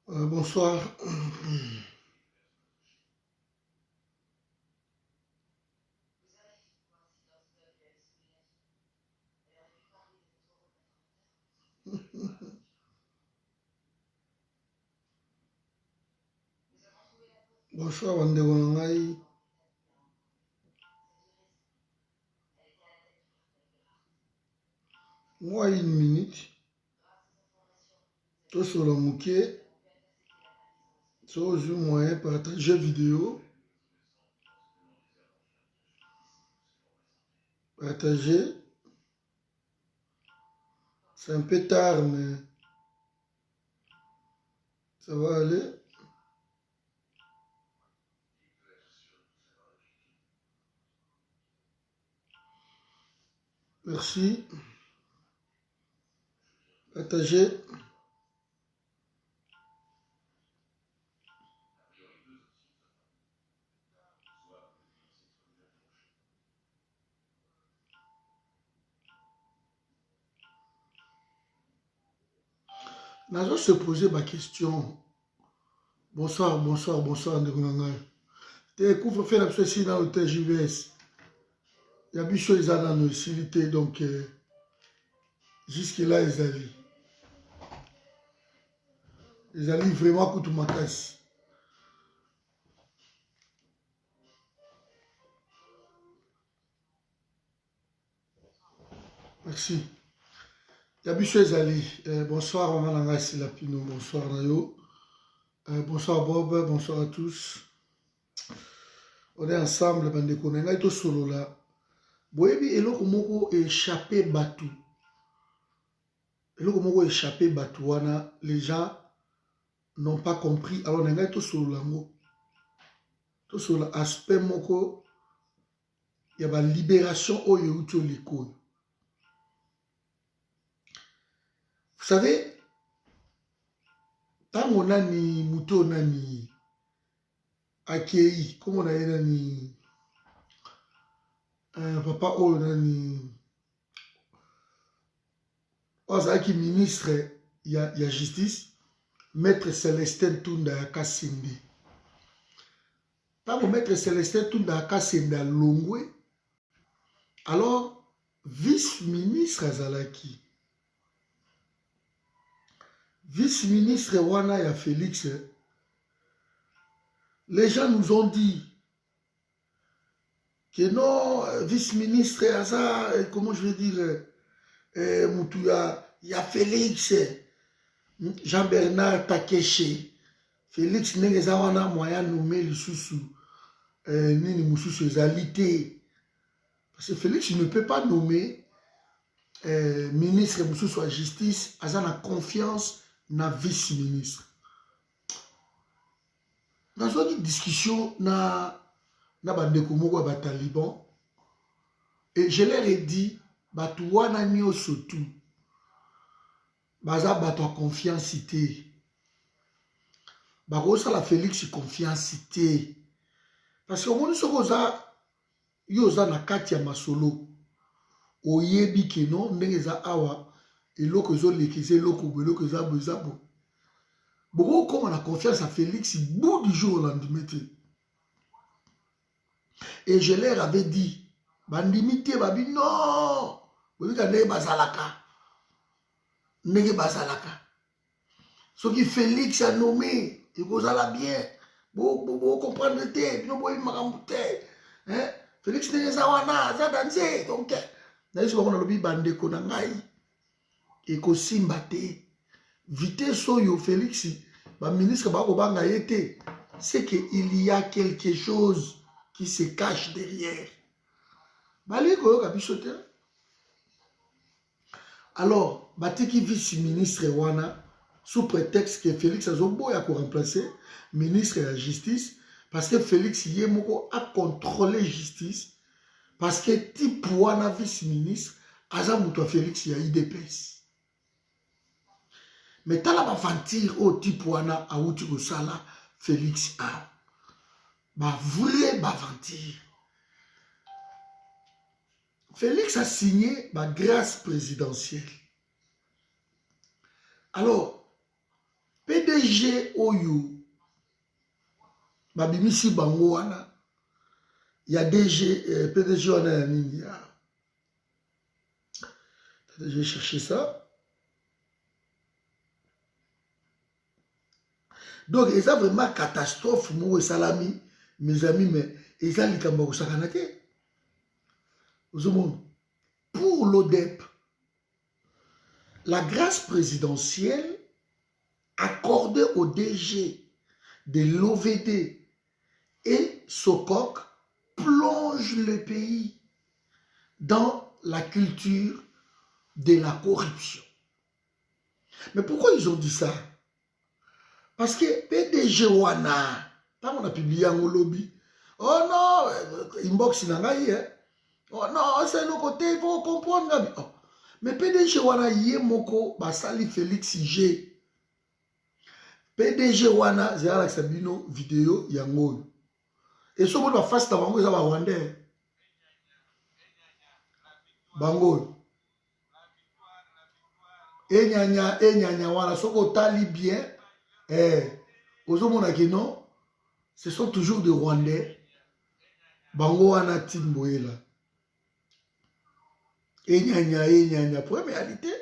Bonsoir. Bonsoir, bandeko na ngai. Moi, une minute. Tout sur le mouquet. Sur le moyen, partager vidéo. Partager. C'est un peu tard, mais ça va aller. Merci. Partager. Nazo se poser ma question. Bonsoir, bonsoir, bonsoir, ndeko na ngai. Te couvre fait la ceci dans l'hôtel JVS. Il y a des choses dans nos facilités, donc jusque-là, ils allaient. Ils allaient vraiment coûter ma casse. Merci. Yabicho Ezali, bonsoir Maman Nangasi Lapino, bonsoir Nayo, bonsoir Bob, bonsoir à tous. On est ensemble, bande konenga ito solo là. Boyebi eloko moko échappé batu. Eloko moko échappé batu wana, les gens n'ont pas compris. Alors nenga ito solo lango. To solo aspect moko ya ba libération oyo uto liko. Vous savez, tant on a ni muto nani akei, comme on a nani papa oyo nani ozalaki ministre ya justice, maître Célestin Tunda ya Kasindi. Tant maître Célestin Tunda ya Kasindi a longwe, alors vice-ministre azalaki. Vice-ministre wana ya Félix, les gens nous ont dit que non, vice-ministre Aza, comment je vais dire, Moutouya, il y a Félix, Jean-Bernard Takeche, Félix Nengeza wana moyen nommé le sous Nini Moussou Zalité. Parce que Félix ne peut pas nommer ministre Moussou à justice, Aza na confiance na vice-ministre. Dans une discussion na bandeko moko ba taliban, et je leur ai dit batu wana nyoso tu baza bato a confiance cité. Barosa la Félix confiance cité. Parce que on soko za yoza na kati ya masolo oyebi ke non ndenge za awa eloko zo lekize eloko beloko za bozabo. Beaucoup comme on a confiance à Félix bout du jour au lendemain. Et je leur avais dit bandimité babi non bobika ndenge bazalaka ndenge bazalaka soki Félix a nommé ekozala bien bo comprendre te bino boyebi makambo te Félix ndenge eza wana aza danse donc nayebi bango nalobi bandeko na ngai ekosimba te vitesse oyo Félix baministre bakobanga ye te, c'est qu'il y a quelque chose qui se cache derrière. Alors, batiki vice-ministre wana sous prétexte que Félix Azoboya a remplacé ministre de la justice parce que Félix Yemoko a contrôlé justice parce que type wana vice-ministre Azamuto Félix ya IDPS. Mais tant la aventure au type wana a outi sala Félix a ba vraie aventure. Félix a signé ma grâce présidentielle. Alors, PDG DG Oyo, babimisi bango wana, il y a DG, PDG wana ya nini ya. Je vais chercher ça. Donc, c'est vraiment catastrophe, moi, salami, mes amis, mais ils ont likambo sakanate. Pour l'ODEP, la grâce présidentielle accordée au DG de l'OVD et SOCOC plonge le pays dans la culture de la corruption. Mais pourquoi ils ont dit ça? Parce que PDG wana, quand on a publié un lobby, oh non, inbox nangaye, oh non, c'est le côté, il faut comprendre. Oh. Mais PDG wana yé moko, basali Félix G. PDG wana, j'ai la sabino vidéo yango. Et ce mot face à bango, ça va rwandais. Bango. Enyanya wana, soko tali bien. Non, ce sont toujours des Rwandais. Bango wana timboela. Enyanya. Pour la réalité,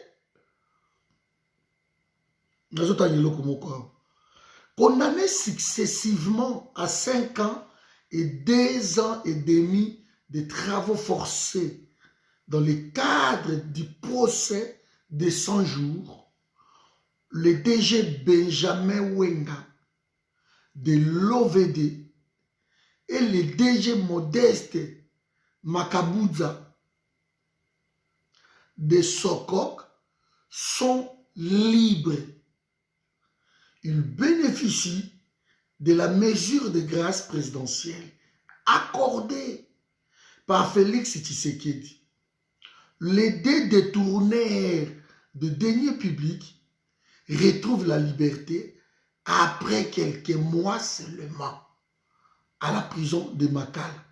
condamné successivement à 5 ans et 2 ans et demi de travaux forcés dans le cadre du procès de 100 jours, le DG Benjamin Wenga de l'OVD et le DG Modeste Makabouza de SOCOC sont libres. Ils bénéficient de la mesure de grâce présidentielle accordée par Félix Tshisekedi. Les deux détourneurs de deniers publics retrouvent la liberté après quelques mois seulement à la prison de Makala.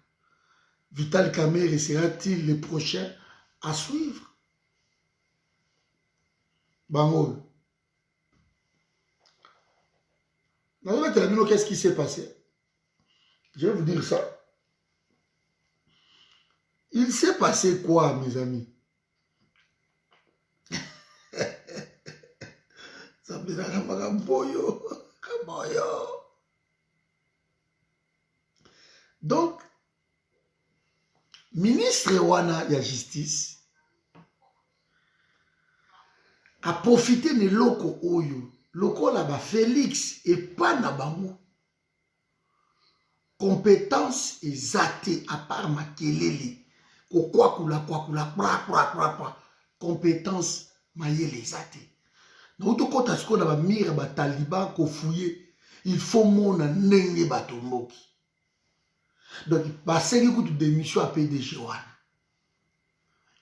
Vital Kamerhe sera-t-il le prochain à suivre? Bangol. Qu'est-ce qui s'est passé? Je vais vous dire ça. Il s'est passé quoi, mes amis? Donc, ministre wana ya justice a profité de loko oyo. Loko là ba Félix et pas na bango. Compétence exacte à part makelele. Quoi compétence mayele exacte. Donc tout quand est-ce qu'on a mire ba taliban ko fouiller, il faut mona nenge batomboki. Donc ba sengi kutu démission à PDG wana.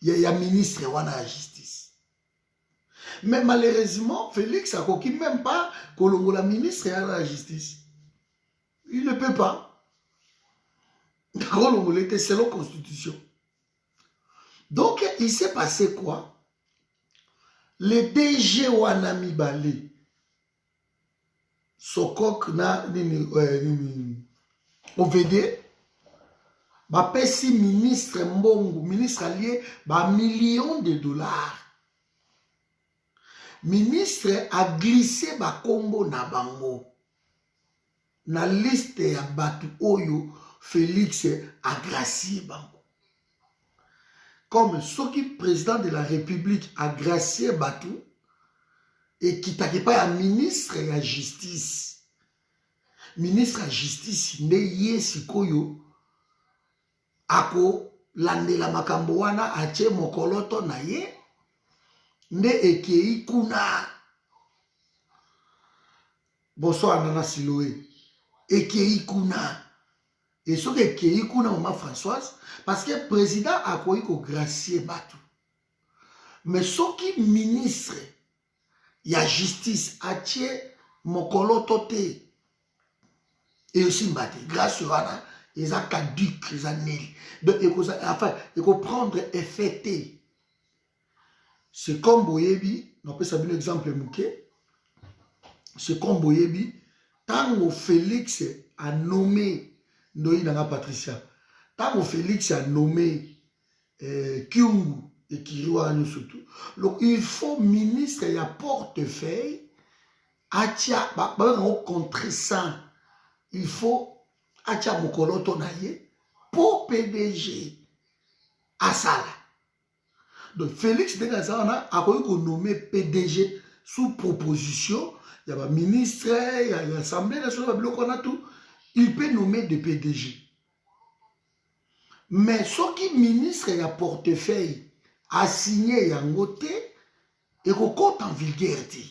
Il y a ministre wana la justice. Mais malheureusement, Félix a coquille même pas que la ministre à la justice. Il ne peut pas. C'est la constitution. Donc, il s'est passé quoi? Le DG Wanami Balé, Sokok na OVD, ba pesi ministre Mbongo, ministre allié, ba millions de dollars. Ministre a glissé ba kombo na bango na liste ya batu oyo Félix a gracié bango. Comme ce qui président de la République a gracié batu et qui t'ake pas un ministre ya justice. Ministre ya justice ne yesi koyo ako landela makambo wana ache mokoloto na ye. Nde ekei kuna boso anana siloé ekei kuna et ce que ekei kuna maman Françoise parce que le président a koyi ko gracier batu mais ce qui ministre ya justice atie mokolo tote et aussi mbate grâce wana eza caduc eza nil donc enfin il faut prendre effet. C'est comme Boyebi, on peut savoir un exemple mouké. c'est comme Boyebi, tant Félix a nommé Noï Nanga Patricia, tant Félix a nommé Kyungu et Kiriwa surtout. Donc il faut ministre et portefeuille, atia, contre ça, il faut atia Mokoloto naye pour PDG à ça. Donc Félix Degazana a nommé PDG sous proposition. Il y a un ministre, il y a l'Assemblée nationale, il peut nommer des PDG. Mais ce qui ministre et portefeuille a signé un côté et qu'on compte en vulgarité.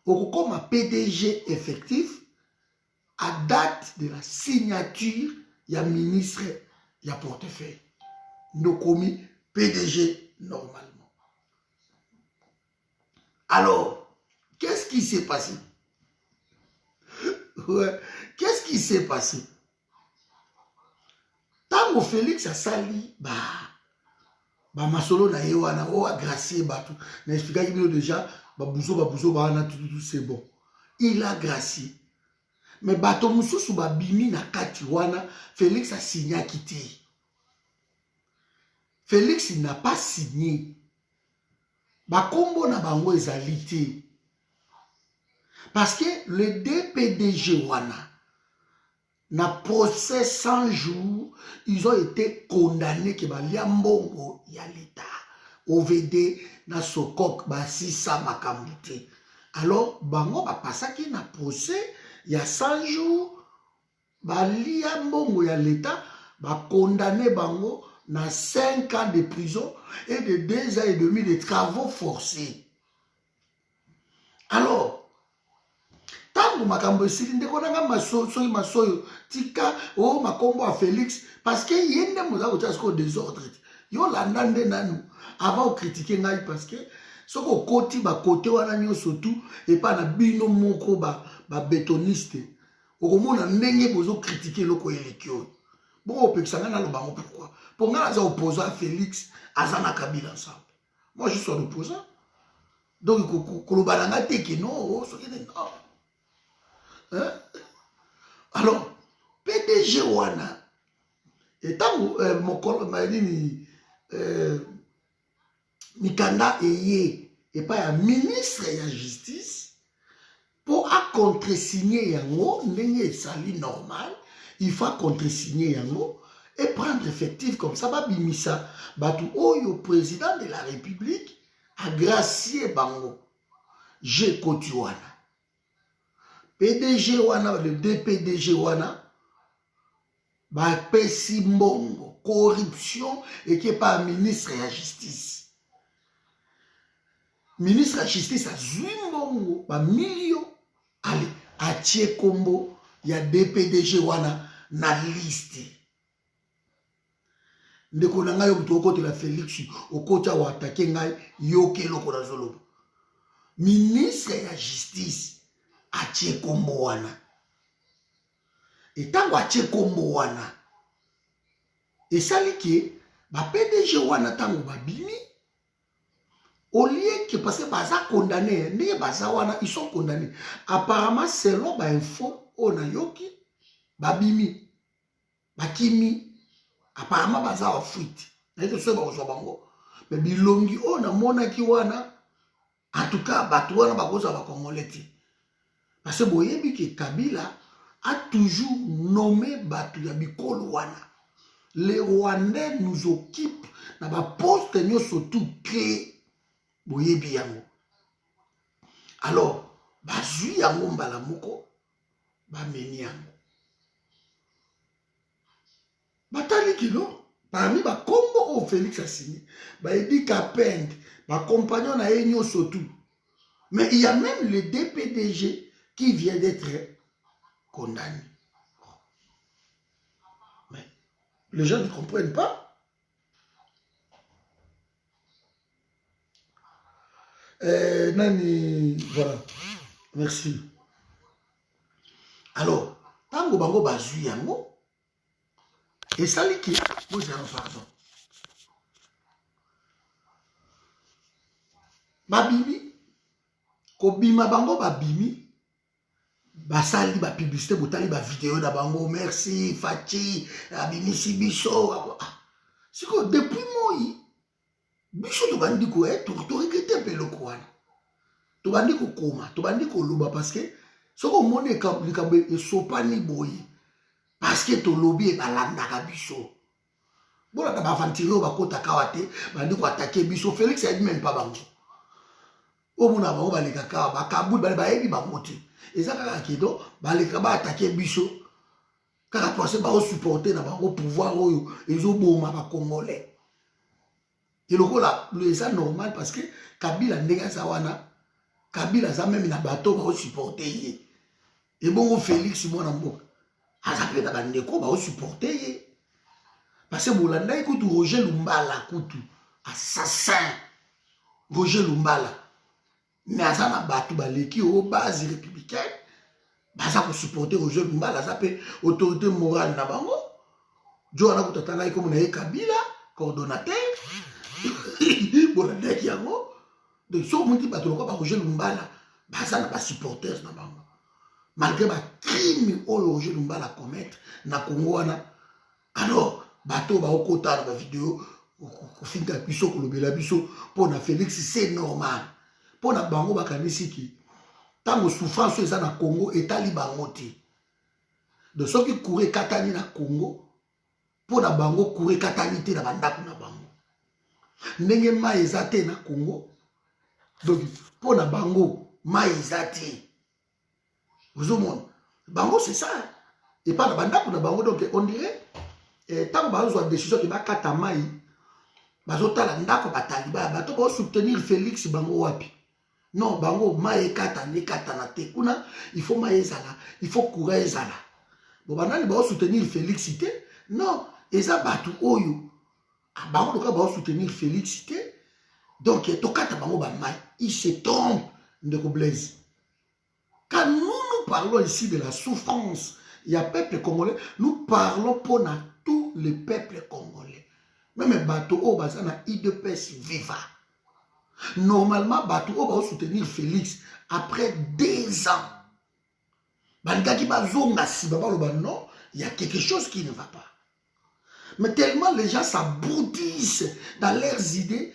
Comme un PDG effectif à date de la signature, il y a ministre, il y a portefeuille. Nous commis PDG normalement. Alors, qu'est-ce qui s'est passé? Ouais. Qu'est-ce qui s'est passé? Tango Félix a sali, masolo na yewana, a gracié, tout. N'explique qu'il déjà, bouzo, tout, c'est bon. Il a gracié. Mais bato mususu bimi na kati wana, Félix a signé à quitter. Félix n'a pas signé. Bakombo na bango ezalité. Parce que le DPDG wana, na procès 100 jours, ils ont été condamnés que balia mbongo ya l'État. OVD na sokok basisa makambute. Alors, bango bapasaki na procès, il y a 100 jours, balia mbongo ya l'État, ba condamné bango na 5 ans de prison et de 2 ans et demi de travaux forcés. Alors, tango makambo esili ndeko nanga masoyo tika o makombo a Félix parce que yende moza kotia siko désordre yo landa nde nanu avant de critiquer ngai parce que soko koti ba côté wana nyonso tout et pas na bino moko ba bétoniste okomona ndenge bozo critiquer loko elekio bon opekisanga na lobango pourquoi pour nga za opposant à Félix azana Kabila ensemble moi je suis un opposant donc kolobananga te que non soki non. Hein? Alors, PDG wana, et tant Mikanda et pas un ministre de la justice, pour contresigner yango, n'est sali normal, il faut contresigner yango et prendre effectif comme ça, babimisa, batu oyo président de la République a gracié bango, j'ai kotu wana. PDG wana, le DPDG wana, ba pesi mbongo, corruption, et qui est pas ministre de la justice. Ministre de la justice a zui mbongo, ba million, allez, a tie kombo, ya DPDG wana, na liste. Ndeko na ngai yo mutu okote la Félix, okote wa attaquer ngai, yoke loko na zolo. Ministre de la justice, atie kombo wana. Et tango atie kombo wana. Et ça li que ba PDG wana tango ba bimi. Au lieu que parce que baza condamné, ne baza wana ils sont condamnés. Apparemment selon ba info ona yoki ba bimi. Ba kimi apparemment baza en fuite. Na ito so ba ozo bango. Mais bilongi ona mona ki wana en tout cas batu wana ba koza ba congolais. Parce que boyebi que Kabila a toujours nommé Batu ya bikolo wana. Les Rwandais nous occupent na ba poste nyo surtout créé boyebi yango. Alors, bazui yango mbala moko ba meni yango. Batali kilo parmi ba kombo o Félix a signé. Ba edi Kapend, ba compagnon na enyo surtout. Mais il y a même le DPDG qui vient d'être condamné. Mais les gens ne comprennent pas. Nani, voilà. Merci. Alors, tango bango bazui yango, et ça li ki, pardon. Babimi, kobima bango babimi, basali ba publicité botali ba vidéo na bango merci Fachi abimisi biso siko depuis moi biso to bandi ko to regretter pe le kwana to bandi ko koma to bandi ko loba parce que soko mone ka likambe esopani boyi parce que to lobi e balanda ka biso bona ta ba fantilo ba kota kawate bandi ko attaquer biso Félix a dit même pas bango o mona bango baleka ka ba kabul ba yebi bango te ezaka ka kido baleka ba attaquer biso kaka penser ba supporter na bango pouvoir oyo ezoboma ba congolais et le là c'est normal parce que Kabila ndenge za wana Kabila za même na bateau ba supporter ye et bon Félix mwana mboka aza pe na bandeko ba supporter ye parce que bolanda ikutu Roger Lumbala kutu assassin Roger Lumbala mais aza na bato baleki au base républicaine baza ko supporter Roger Lumbala aza pe autorité morale na bango jo ana kutatanga iko na Kabila coordonnateur bolanda ki yango donc so muti bato loko ba Roger Lumbala baza na ba supporters na bango malgré ba crime o Roger Lumbala commettre na Congo wana alors bato ba okota na ba vidéo ko finka biso ko lobela biso pour na Félix c'est normal pour na bango bakanisi ki tango souffrance eza na Congo etali bango te de ceux qui couraient katani na Congo pour na bango courir katani te na bandako na bango ndenge mai eza te na Congo donc pour na bango mai eza te vous monde bango c'est ça et pas na bandako na bango donc on dirait tango bazwa décision ki bakata mai bazotala ndako bataliba bato ba soutenir Félix bango wapi non bango mai ekata na te kuna il faut mai ezala il faut courir ezala bon banani ba soutenir Félix te non eza bato oyo bango doka ba soutenir Félix te donc tokata bango ba mai il se trompe ndeko Blaise quand nous parlons ici de la souffrance il y a peuple congolais nous parlons pour tous les peuples congolais même bato o bazana IDPS viva normalement bato o ba soutenir Félix après 2 ans bandaki bazonga si baba loba non il y a quelque chose qui ne va pas mais tellement les gens s'aboutissent dans leurs idées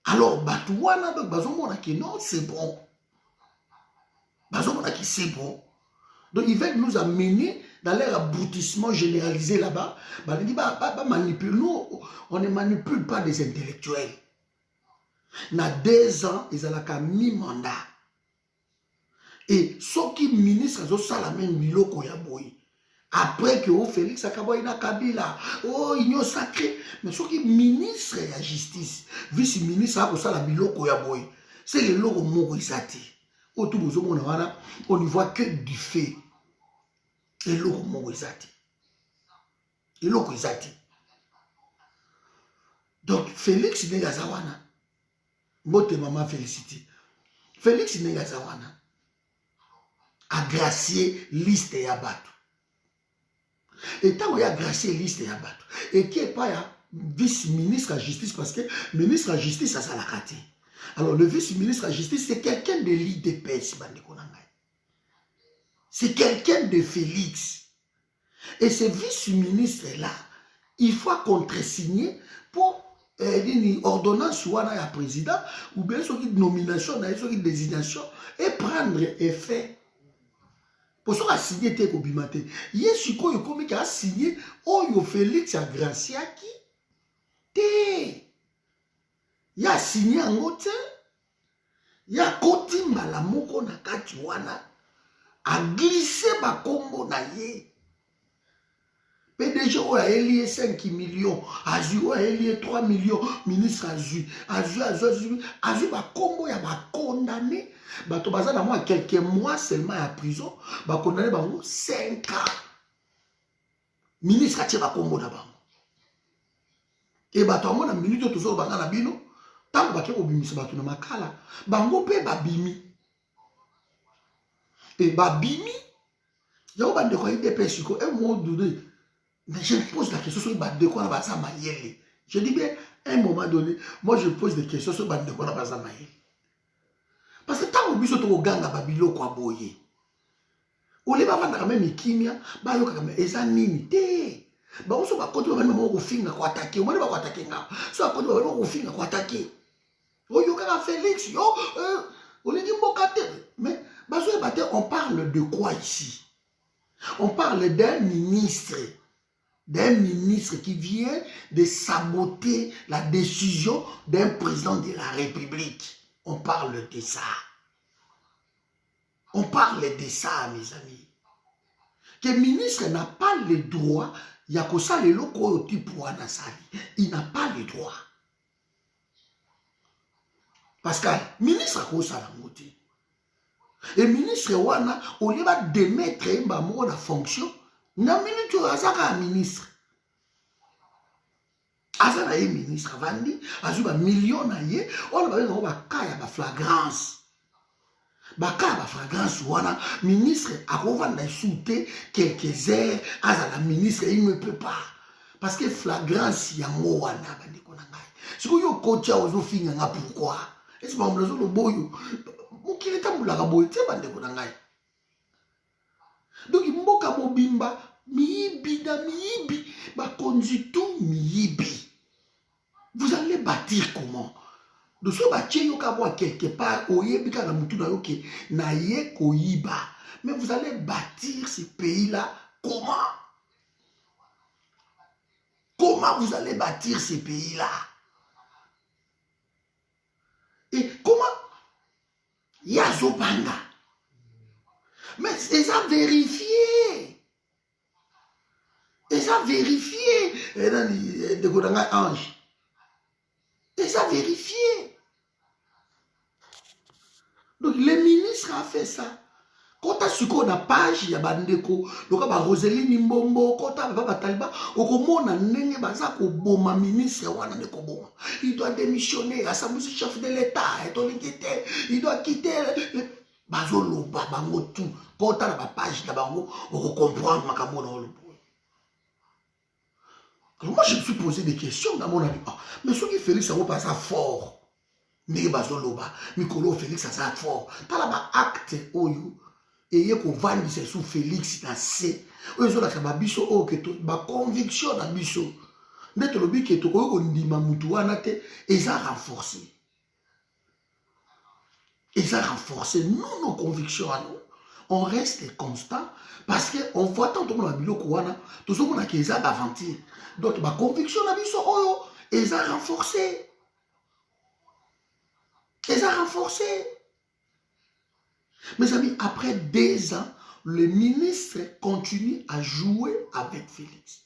alors bato wana donc bazomona ki non c'est bon bazomona ki c'est bon donc ils veulent nous amener dans leur aboutissement généralisé là-bas. Nous, on ne manipule pas des intellectuels. Dans 2 ans, ils ont qu'à mi-mandat. Et ceux qui ministrent, ils ont ça la même miloko ya boy. Après que Félix Akaboy na Kabila, oh, union sacrée. Mais ceux qui ministrent la justice, vice-ministre, ça la miloko ya boy. C'est le logo morisati. Au tout on ne voit que du fait. Et l'eau morizati. Et l'eau koizati. Donc, Félix Negazawana, mote maman félicité. Félix Negazawana a gracié liste ya bato. Et tant qu'il a gracié liste ya bato, et qui est pas vice-ministre à justice, parce que ministre à justice, ça l'a raté. Alors, le vice-ministre à justice, c'est quelqu'un de l'IDPS, c'est quelqu'un de Félix. Et ce vice-ministre-là, il faut contresigner pour une ordonnance ou un président, ou bien une nomination, une désignation, et prendre effet. Pour ça, il a signé tes cobimate. Il y a ce qu'il a signé, oh, Félix a gracié à qui? Il a signé en côté. Il a côté malamoko na katiwana. A glissé ma combo na ye. PDG a élié 5 millions, Azu a élié 3 millions, ministre Azu ma combo ya ba condamné, ba to baza na moi quelques mois seulement à prison, ba condamné ba 5 ans. Ministre a ba combo na ba. Et ba to mo na minute toujours ba na bino, tango ba ke obimisa ba to na makala, bango pe ba bimi. Et babimi, il y a un décor de pesco, un moment donné, mais je pose la question sur le décor à basa mayele. Je dis bien, à un moment donné, moi je pose des questions sur le décor à basa mayele. Parce que tant que vous êtes au gang à Babilo, quoi, boye. Ole bavanda même kimia ba yoka kama eza nini te. Ba oso ba koto ba mama ko finga ko attaquer. O mane ba ko attaquer nga. So ba koto ba ko finga ko attaquer. O yoka ka Félix yo on dit mboka te. Mais bazo on parle de quoi ici? On parle d'un ministre qui vient de saboter la décision d'un président de la République. On parle de ça. On parle de ça, mes amis. Que le ministre n'a pas le droit, il y a que ça, le locaux il n'a pas le droit. Parce que le ministre a quoi ça la moitié. Et le ministre, au lieu de démettre la fonction, na minute azaka ministre. Azana ye ministre vandi, azuba million na ye, on va kaya ba flagrance. Baka ba flagrance wana ministre akovanda souté quelques heures azala ministre il ne peut pas parce que flagrance yango wana bandi kona ngai. Siko yo kocha ozo finga nga pourquoi? Est-ce pas mlozo lo boyo? Mokile tambula boyo te bandi kona ngai. Donc mboka mobimba miyibi na miyibi ba konzi tout miyibi. Vous allez bâtir comment? De ce bâtir yo ka quelque part oyebi ka na mutu na yo ke na ye koyiba. Mais vous allez bâtir ce pays-là comment? Comment vous allez bâtir ce pays-là? Et comment? Yazo Banga. Mais c'est ça vérifié. Et ça vérifié. Et dans les ange. Et ça vérifié. Donc le ministre a fait ça. Quand tu as su qu'on a page, il y a bandeko, donc à Roseline Mbombo, quand tu as pas taliban, au comment on a n'engé baza ko boma ministre wana ne ko boma. Il doit démissionner à sa musique chef de l'État, il doit quitter le bazolo babango tout. Quand tu as la page là bango, on comprendre makambo na le. Alors moi je me suis posé des questions dans mon avis. Ah, mais ce qui Félix ça va passer fort. Mais bazoloba, Mikolo Félix ça fort. T'as là acte oyo. Et il faut vendre sous Félix na C. Eux ont la biso o que tout ba conviction na biso. D'être le but que to ko ndima mutu wana te et ça renforcé. Et ça renforcé nos convictions à nous. On reste constant parce que on voit tant de monde biloko wana tout ce monde a qu'ils a d'aventure. Donc ma conviction na biso oyo et ça renforcé. Et ça renforcé. Mes amis, après 2 ans, le ministre continue à jouer avec Félix.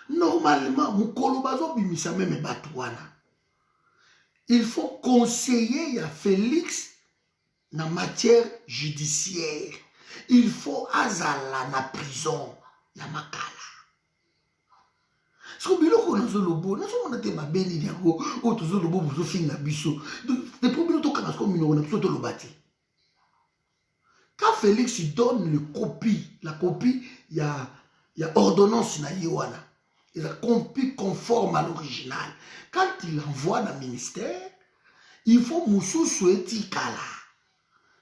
Normalement, il faut conseiller à Félix dans la matière judiciaire. Il faut azala na prison. Ya makala. Ce que biloko na zolobo, na so monate mabeli yango, o to zolobo buzo finga biso. Donc, les problèmes to kana ko mino na biso to lobati. Quand Félix donne la copie, il y a ordonnance na Yoana. Il y a copie conforme à l'original. Quand il envoie dans le ministère, il faut Moussou etikala.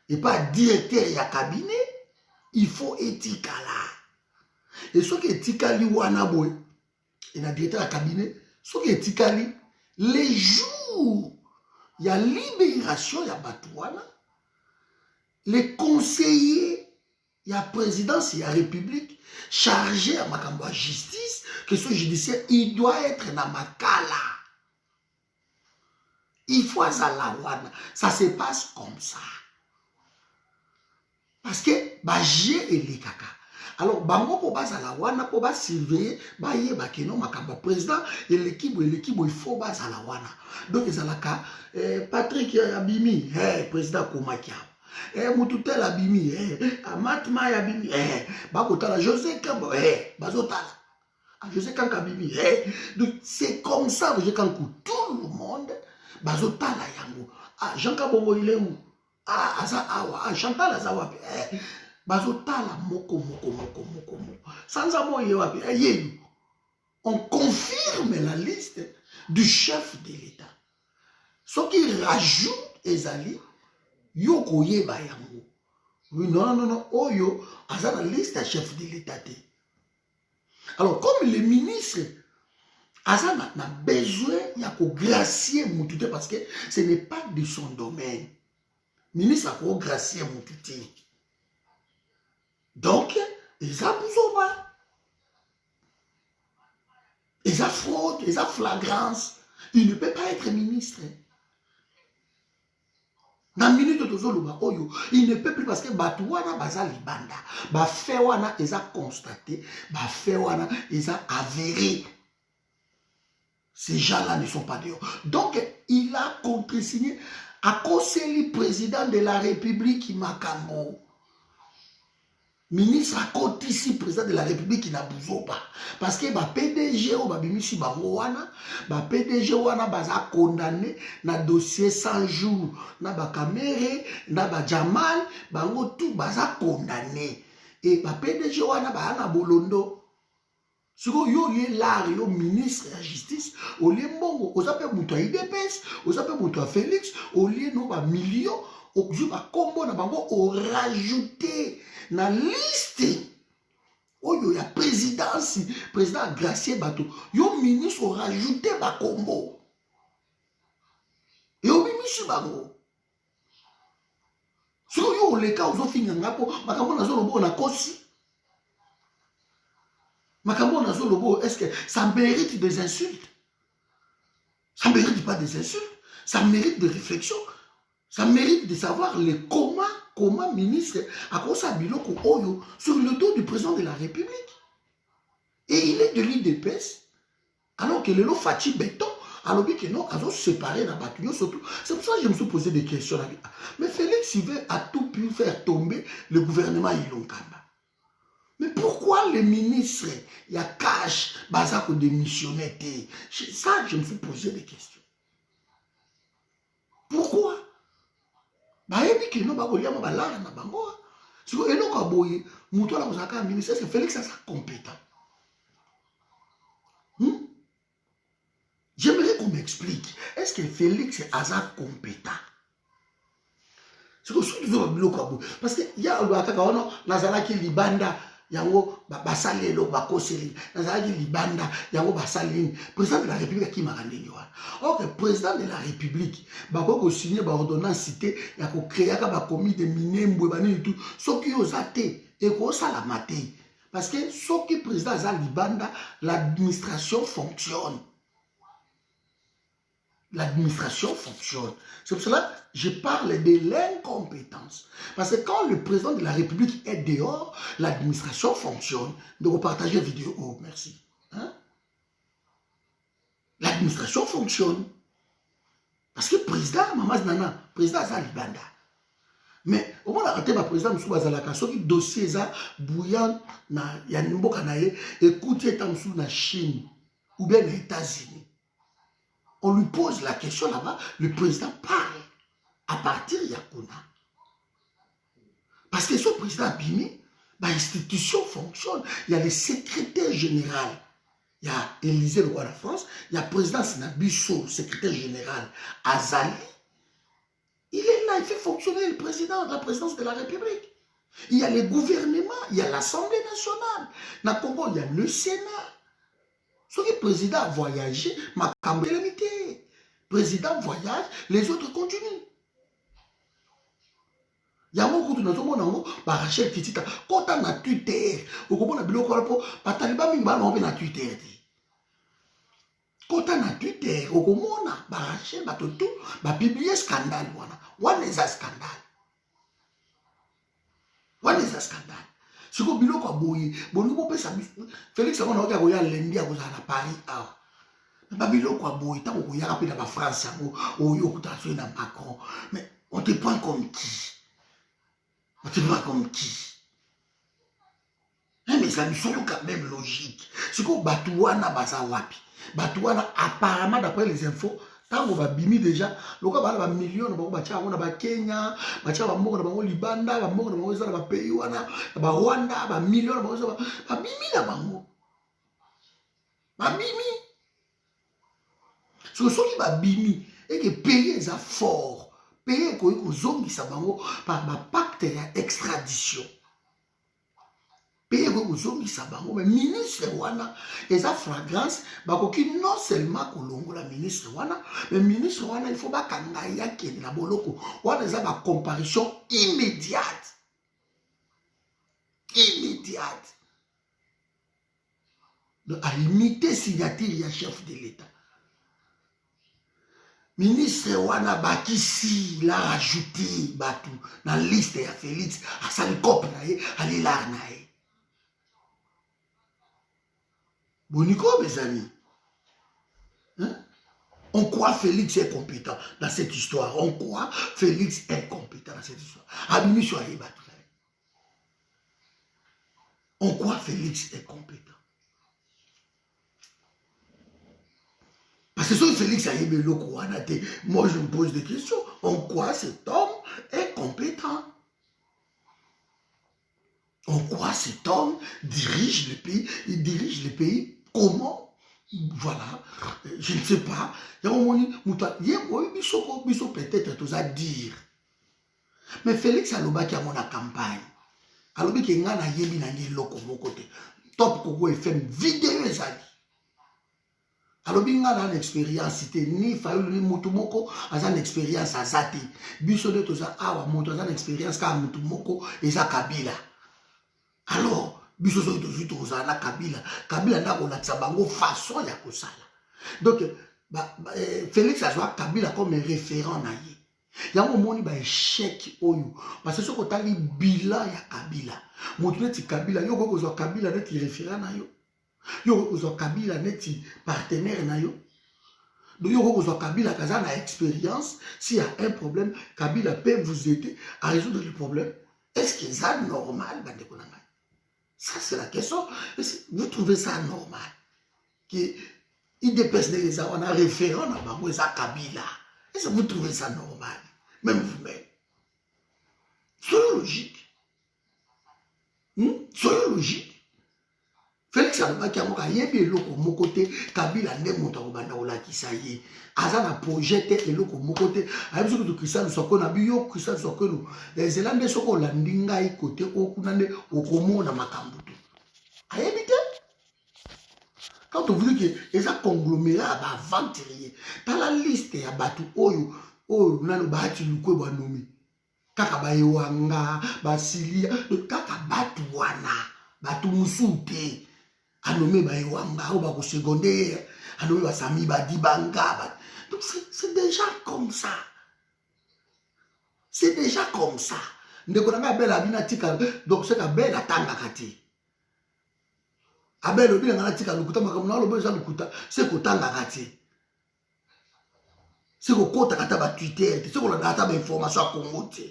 Et pas directeur ya cabinet, il faut etikala. Et ce qui est etikali wana boy, il y a directeur ya cabinet, ce qui est etikali, les jours, il y a libération ya batouana. Les conseillers, il y a présidence, il y a république, chargé à Makamba justice, question judiciaire, il doit être dans Makala. Il faut à Zalawana. Ça se passe comme ça. Parce que, j'ai et les caca. Alors, bango pour Zalawana, pour surveiller, yé bakeno Makamba président, et l'équipe, il faut Zalawana. Donc, Zalaka, Patrick Abimi, président Koumakia. Moututel Abimi, Amatma Abimi, Bakotala, José Kambo, Bazotala, José Kankabimi. Donc c'est comme ça, José Kankou, tout le monde, Bazotala Yango. Jean Kabongo, il est où? Asa Awa, Chantal Azawapi, Bazotala Moko. Sans amour, on confirme la liste du chef de l'État. Ce qui rajoute Ezali, Yoko yeba yango. Oui, non, non, non. Oyo, aza na liste à chef de l'État. Alors, comme le ministre, aza na besoin ya ko gracier Moutouté parce que ce n'est pas de son domaine. Ministre a ko gracier Moutouté. Donc, ils ont besoin. Ils ont fraude, ils ont flagrance. Il ne peut pas être ministre. Dans la minute de oyo, il ne peut plus parce que Batouana baza libanda. Ba fait wana ils ont constaté, ba fait wana ils ont avéré. Ces gens-là ne sont pas dehors. Donc, il a contresigné à cause du président de la République Makambo. Ministre à côté ici, président de la République qui n'a besoin pas. Parce que ba PDG ou ba bimisi bango wana, ba PDG wana baza condamné na dossier 100 jours, na ba Kamere, na ba Jamal, bango tout baza condamné. Et ba PDG wana ba na bolondo. Si vous avez l'art, yo ministre de la justice, au lieu mbongo, vous avez muto IDPS, vous avez muto Félix, au lieu no ba million, au lieu ba combo na bango, au rajouter na liste. Oyo ya présidence, président Gracier Bato, yo ministre au rajouter ba combo. Yo ministre bango. Si vous avez le cas, vous avez fini ngapo, makambo na zolo bo na kosi. Makambo na zolo bo, est-ce que ça mérite des insultes? Ça ne mérite pas des insultes, ça mérite des réflexions, ça mérite de savoir le comment ministre a commencé à biloko oyo sur le dos du président de la République. Et il est de l'IDPS, alors que le lot Fati Béton, alors que non, ils ont séparé la bataille surtout. C'est pour ça que je me suis posé des questions. Mais Félix Sylvain a tout pu faire tomber le gouvernement Ilonkamba. Mais pourquoi les ministres, il y a cash, bazako démissionné? Ça, je me suis posé des questions. Pourquoi? Bah, il dit que non, bah, il y a ma lard na bango. Si vous avez un boy, mouton la moussaka ministre, c'est Félix ça compétent. J'aimerais qu'on m'explique. Est-ce que Félix est hasard compétent? C'est que si vous avez un parce que il y a un kaka nazala ki libanda. Yango basalelo bakoseli nazalaki libanda yango basalini président de la République qui m'a rendu yoa. Ok, président de la République bako signer ba ordonnance cité ya ko créer ka ba comité minembwe bani tout soki ozate et ko sala maté parce que soki président za libanda l'administration fonctionne. L'administration fonctionne. C'est pour cela que je parle de l'incompétence. Parce que quand le président de la République est dehors, l'administration fonctionne. De repartager vidéo. Oh, merci. Hein? L'administration fonctionne. Parce que le président, Maman Nana, président Zalibanda. Mais au moins, le président Moussou Bazalaka, ce qui dossier est bouillant, il y a une boca naïe, écoutez, dans la Chine ou bien les États-Unis. On lui pose la question là-bas, le président parle à partir de Yakuna. Parce que ce président Bimi, l'institution fonctionne. Il y a le secrétaire général. Il y a Élysée le roi de France. Il y a le président Sinabiso, le secrétaire général Azali. Il est là, il fait fonctionner le président, la présidence de la République. Il y a le gouvernement, il y a l'Assemblée nationale. Dans le Congo, il y a le Sénat. Si le président a voyagé, ma campagne est limitée. Le président voyage, les autres continuent. Il y a beaucoup de gens qui Rachel Kitita. Quand on a Twitter, on a Taliban Twitter. Quand on a Twitter, on a Rachel Batotou, publié scandale. One is a scandale. One is a scandale. Si vous avez dit que Félix a dit lundi à Paris. France, Macron. Mais on te prend comme qui? On te prend comme qui? Mais ça nous semble quand même logique. Si vous Batouana Bazawapi, Batouana apparemment d'après les infos, tant qu'on va bimi déjà, le cas va millions, on va Kenya, on va Libanda, on va pays, on va Rwanda, on millions, on va bimi la bango. Va bimi. Ce sont qui va bimi et que payer ça fort, payer que zombi ça bango par ma pacte acte d'extradition. Pays mais ministre wana eza flagrance bakoki non seulement kolongola ministre wana mais ministre wana il faut bakanga yake na boloko wana eza ba comparution immédiate donc à limiter signature ya chef de l'État. Ministre wana bakisi la rajouter batu na liste ya Félix asali cop na ye alilar na ye. Bonico, mes amis, hein? On croit Félix est compétent dans cette histoire. On croit Félix est compétent dans cette histoire. Abimi soyez battu. On croit Félix est compétent. Parce que si Félix a eu le couranaté, moi je me pose des questions. On croit cet homme est compétent. On croit cet homme dirige le pays. Il dirige le pays. Comment? Voilà, je ne sais pas. Il y a un moment où il peut-être tout à dire. Mais Félix Aloba qui a mon campagne. Alobi qui a un yebi na ye loko mon côté. Top Kogo FM vidéo ezali. Alobi nga na expérience c'était ni Fayulu ni Mutumoko a une expérience à Zati. Biso de tout ça awa monto a une expérience ka Mutumoko et ça Kabila. Alors biso so to na Kabila nda ko la tsabango façon ya kosala. Donc Félix a joué Kabila comme un référent na ye. Ya momoni ba échec oyo parce que ce ko tali bilan ya Kabila. Motu neti Kabila yo ko zo Kabila neti référent na yo. Yo ko zo Kabila neti partenaire na yo. Donc yo ko zo Kabila kaza na expérience, s'il y a un problème, Kabila peut vous aider à résoudre le problème. Est-ce que c'est normal bande ko nanga? Ça, c'est la question. Vous trouvez ça normal? Il dépasse les gens, on a référent à Bangouza Kabila. Est-ce que vous trouvez ça normal? Même vous-même. Soyez logique. Soyez logique. Félix Aloba qui a mon côté, Kabila ne monte au Bandaola qui ça y est. Azana projette et le mon côté. Avec ce que Christian soit qu'on a bio, Christian soit que nous. Les Zélandais sont qu'on landinga y côté au Kunande au Komo na Makambuto. Ayébité. Quand on veut que les conglomérats va venturier, dans la liste ya batu oyo nano bahati lukwe banomi. Kaka ba yewanga, basilia, kaka batu wana, batu musute. Anome ba yewanga ou ba ko secondaire, anome ba sami ba dibanga. Donc c'est déjà comme ça. C'est déjà comme ça. Ndeko nanga bela bina tika donc c'est ka bela tanga kati. Abel obi ngana tika lukuta makamuna lo beza lukuta c'est ko tanga kati. C'est ko kota kata ba Twitter, c'est ko la data ba information à Congo te.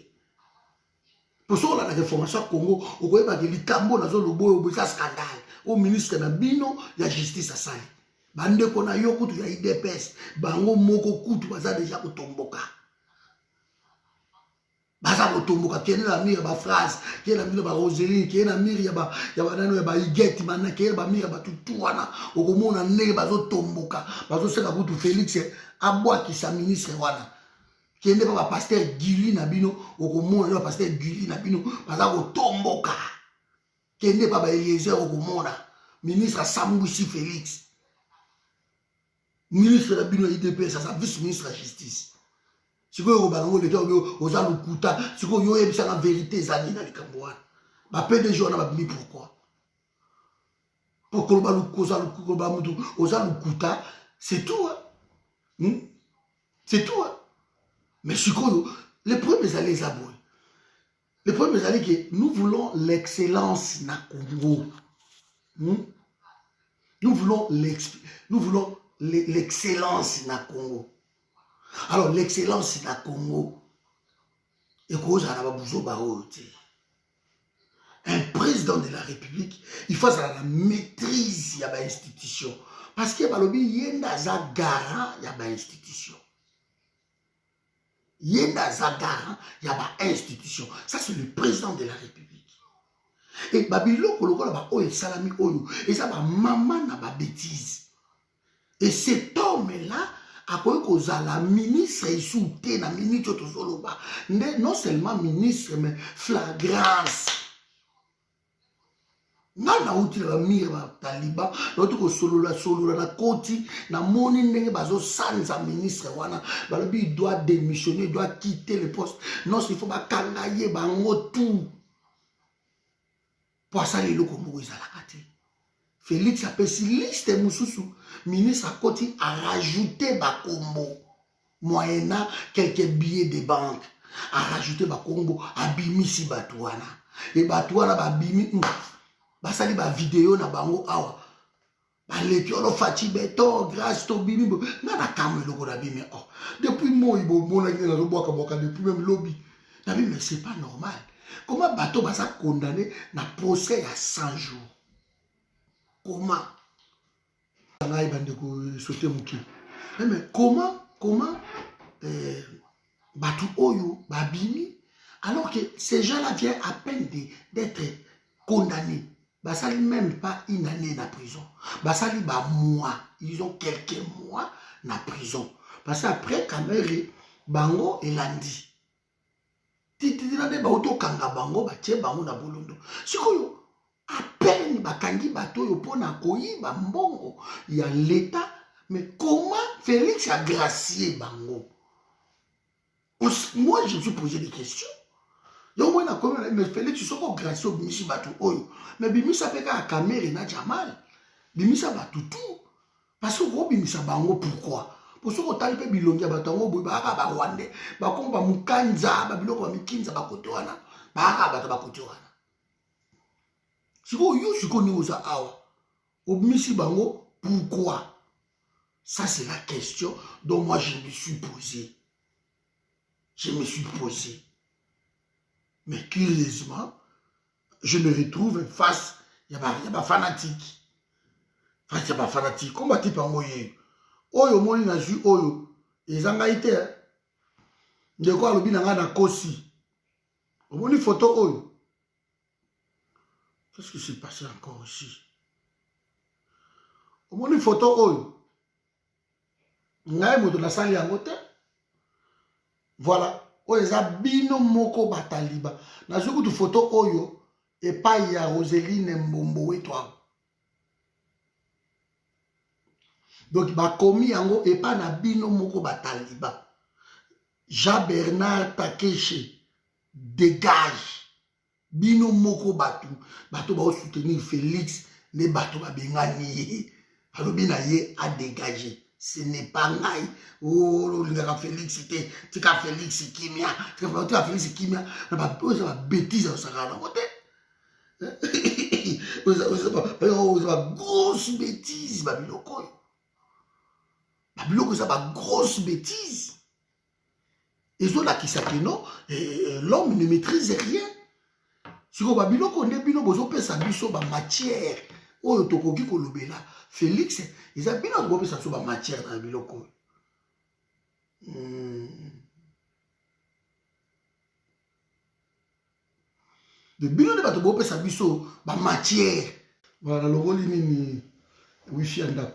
Pour ça la information à Congo, o ko eba ke likambo na zo lobo o ça scandale. Au ministre na bino ya justice asali. Bande kona yo kutu ya IDPS, bango moko kutu baza déjà kotomboka. Baza kotomboka kene la mire ba phrase, kene la mire ba Roseline, kene la mire ya ba nano ya ba Igeti mana kene ba mire ba tutu wana, okomona ndenge bazo tomboka, bazo seka kutu Félix abwa ki sa ministre wana. Kene ba pasteur Gili na bino, okomona ba pasteur Gili na bino, baza kotomboka. Kene ba Eliezer okomona, ministre Sambouchi Félix. Ministre de la Bino IDP, ça vice-ministre de la justice. Si vous avez le kuta, si vous avez la vérité, Zani dans les Cambouans. Ma PDG, on a mis pourquoi? Pour que le kuta, c'est tout. C'est tout. Mais si les premiers années, les premières années que nous voulons l'excellence na Congo. Nous voulons l'excellence na Congo. Alors l'excellence na Congo, et cause à un président de la République, il faut la maîtrise de l'institution. Parce qu'il y a un garant de l'institution. Il y a un garant de l'institution. Ça, c'est le président de la République. Et Babylon, et ça va maman na ba bêtise. Et cet homme-là akoki kozala ministre isu te na minute oyo tozoloba nde non seulement ministre mais flagrance nga nauti na bamire bataliban nauti kosolola na koti namoni ndenge bazosanza ministre wana balobi il doit démissionner, il doit quitter le poste non il faut bakanga ye bango tout po asala eloko moko ezalaka te. Félix apesi liste mosusu ministre akoti a rajouté bakombo moyennant quelques billets de banque a rajouté bakombo abimisi bato wana e bato wana babimi basali ba vidéo na bango awa baleki olo faci beto grâce to bimi nga na kamo eloko na bimi oh depuis moi bomona ki na zobwaka bwaka depuis même lobby na bimi mais c'est pas normal comment bato basa condamné na procès à 100 jours comment ngai bande ko sauter muki mais comment bato oyo babimi alors que ces gens-là viennent à peine d'être condamnés. Basali même pas une année na prison. Basali ba mois. Ils ont quelques mois na prison. Parce qu'après Kamere, bango et landi. Titi nande ba auto kanga bango ba tie bango na bolondo. Sikoyo à peine ba kangi bato yo pona koyi ba mbongo ya l'état. Mais comment Félix a gracié bango? Moi je me suis posé des questions. Donc moi na comme mais Félix tu soko gracié au bimisi bato oyo. Mais bimisa peka a Kamere na Jamal. Bimisa bato tout. Parce que ko bimisa bango pourquoi? Pour ce que tali pe bilongia bato ngo boy ba ba Rwanda. Ba ko ba mukanza ba biloko ba mikinza ba koto wana. Ba bato ba koto wana. Siko yo siko ni oza awa. Obimisi bango pourquoi? Ça c'est la question dont moi je me suis posé. Je me suis posé. Mais curieusement, je me retrouve face, il y a pas fanatique. Face, il y a pas fanatique. Comment tu peux envoyer? Oyo, moni na ju oyo. Et zanga ite, hein. De quoi le binanga na kosi. Moni photo oyo. Qu'est-ce qui s'est passé encore ici? Moni photo oyo. Ngaye moto na sali yango te. Voilà. Oyo eza bino moko bataliba. Na zuku tu photo oyo epai ya Roseline Mbombo wetwa. Donc bakomi yango epai na bino moko bataliba. Jean-Bernard Takeche dégage. Bino moko batu. Bato ba soutenir Félix ne bato ba bengani. Alobi na ye a dégager. Ce n'est pas ngai. Oh, le Félix, c'était. Tu as Félix Kimia. Tu as Félix Kimia. Tu as bêtise au Sahara. Tu as grosse bêtise. Babiloko, c'est une grosse bêtise. Et ça, là, qui s'appelle non, l'homme ne maîtrise rien. Si vous avez Babiloko, on est bino, vous avez sa biso, matière. Oh, tokoki kolobela. Félix, ils ont bien entendu ça sur la matière dans le biloko. De biloko de bato bope sa biso ba matière. Voilà le rôle ni wifi anda.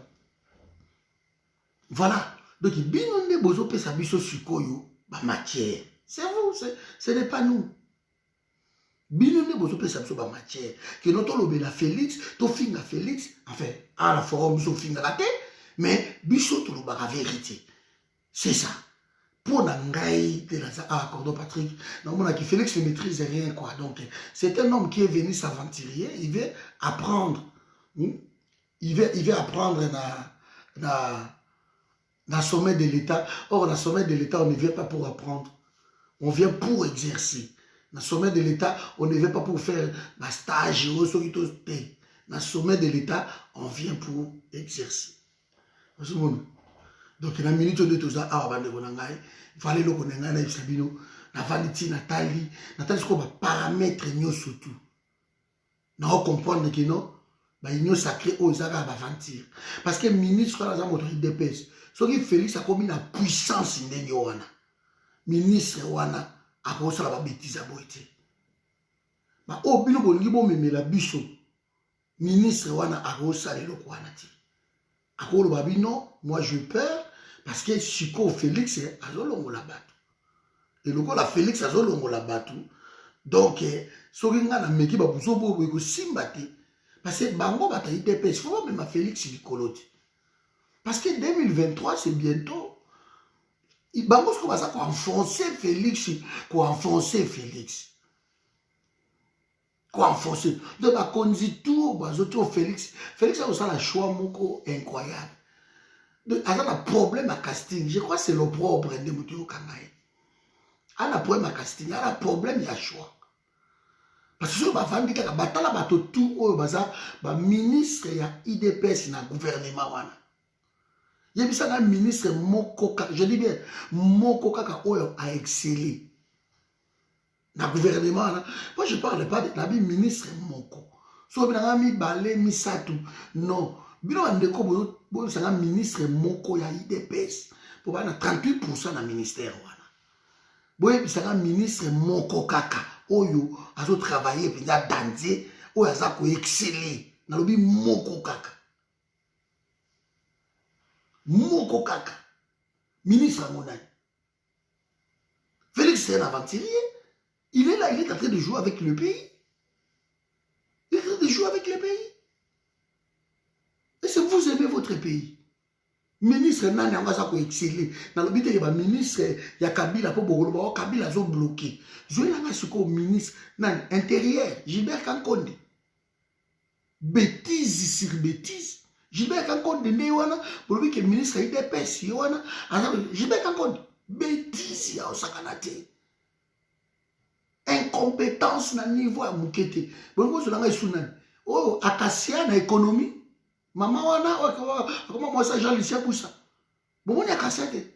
Voilà. Donc biloko de bozo pe sa biso sikoyo ba matière. C'est vous, ce n'est pas nous. Bino ne bozo pe sa biso ba matière. Que notre lobela Félix, to finga Félix, enfin, à la forum biso finga la tête, mais biso to lobaka vérité. C'est ça. Pour Nangaï, pardon Patrick, non, qui Félix ne maîtrise rien, quoi. Donc, c'est un homme qui est venu s'aventurer, il veut apprendre. Il veut apprendre dans le sommet de l'État. Or, dans le sommet de l'État, on ne vient pas pour apprendre. On vient pour exercer. Dans le sommet de l'État, on ne vient pas pour faire un stage. Dans le sommet de l'État, on vient pour exercer. Donc, dans la minute de tout ça, il fallait le connaître. Nathalie, c'est quoi paramètre surtout. Nous comprendre que non, l'union sacrée aux Arabes aventure. Parce que le ministre a montré des pèses. Ce qui Félix a commis la puissance de Yohana. Ministre Wana a reçu la bêtise à Boïté. Mais au bilo bon libo me la biso. Ministre Wana a reçu le Kwanati. A Babino, moi je peur. Parce que Chico Félix azolongola batu. Et le la Félix azolongola batu. Donc, soki nga na meki ba buso bo ko simba te. Parce que bango bata IDPS, faut pas même Félix likolo te. Parce que 2023 c'est bientôt. Bango ce qu'on va ça quoi enfoncer Félix, quoi enfoncer Félix. Quoi enfoncer. Donc ba konzi tout bazoto Félix. Félix a aussi la choix moko incroyable. Donc a un problème à casting. Je crois que c'est le propre de Mutu Kangaye. A un problème à casting, a un problème à choix. Parce que si on va faire des batala bato tout au baza ba ministre ya IDPS na gouvernement wana. Yebisa na ministre moko je dis bien moko kaka oyo a excellé. Na gouvernement wana. Moi je parle pas de la ministre moko. So bina mi balé mi satu. Non. Bino andeko bo sanga ministre moko ya IDPS. Pour ba na 38% na ministère wana. Boye bisanga ministre moko kaka oyo azo travailler pendant danser oyo aza ko exceller na lobi moko kaka ministre monani Félix c'est un aventurier, il est là, il est en train de jouer avec le pays, il est en train de jouer avec le pays. Et si vous aimez votre pays, ministre nani anga ko exceller na lobi te ba ministre ya Kabila po bokolo ba Kabila zo bloqué zo langa siko ministre nani intérieur Gilbert Kankonde, bêtise sur bêtise. Gilbert Kankonde ne wana pour lui que ministre IDPS wana Gilbert Kankonde bêtise ya osakana te, incompétence na niveau ya mukete bongo zo langa sunani oh akasia na économie. Maman wana comment moi ça Jean-Lucien Boussa bon on y a cassé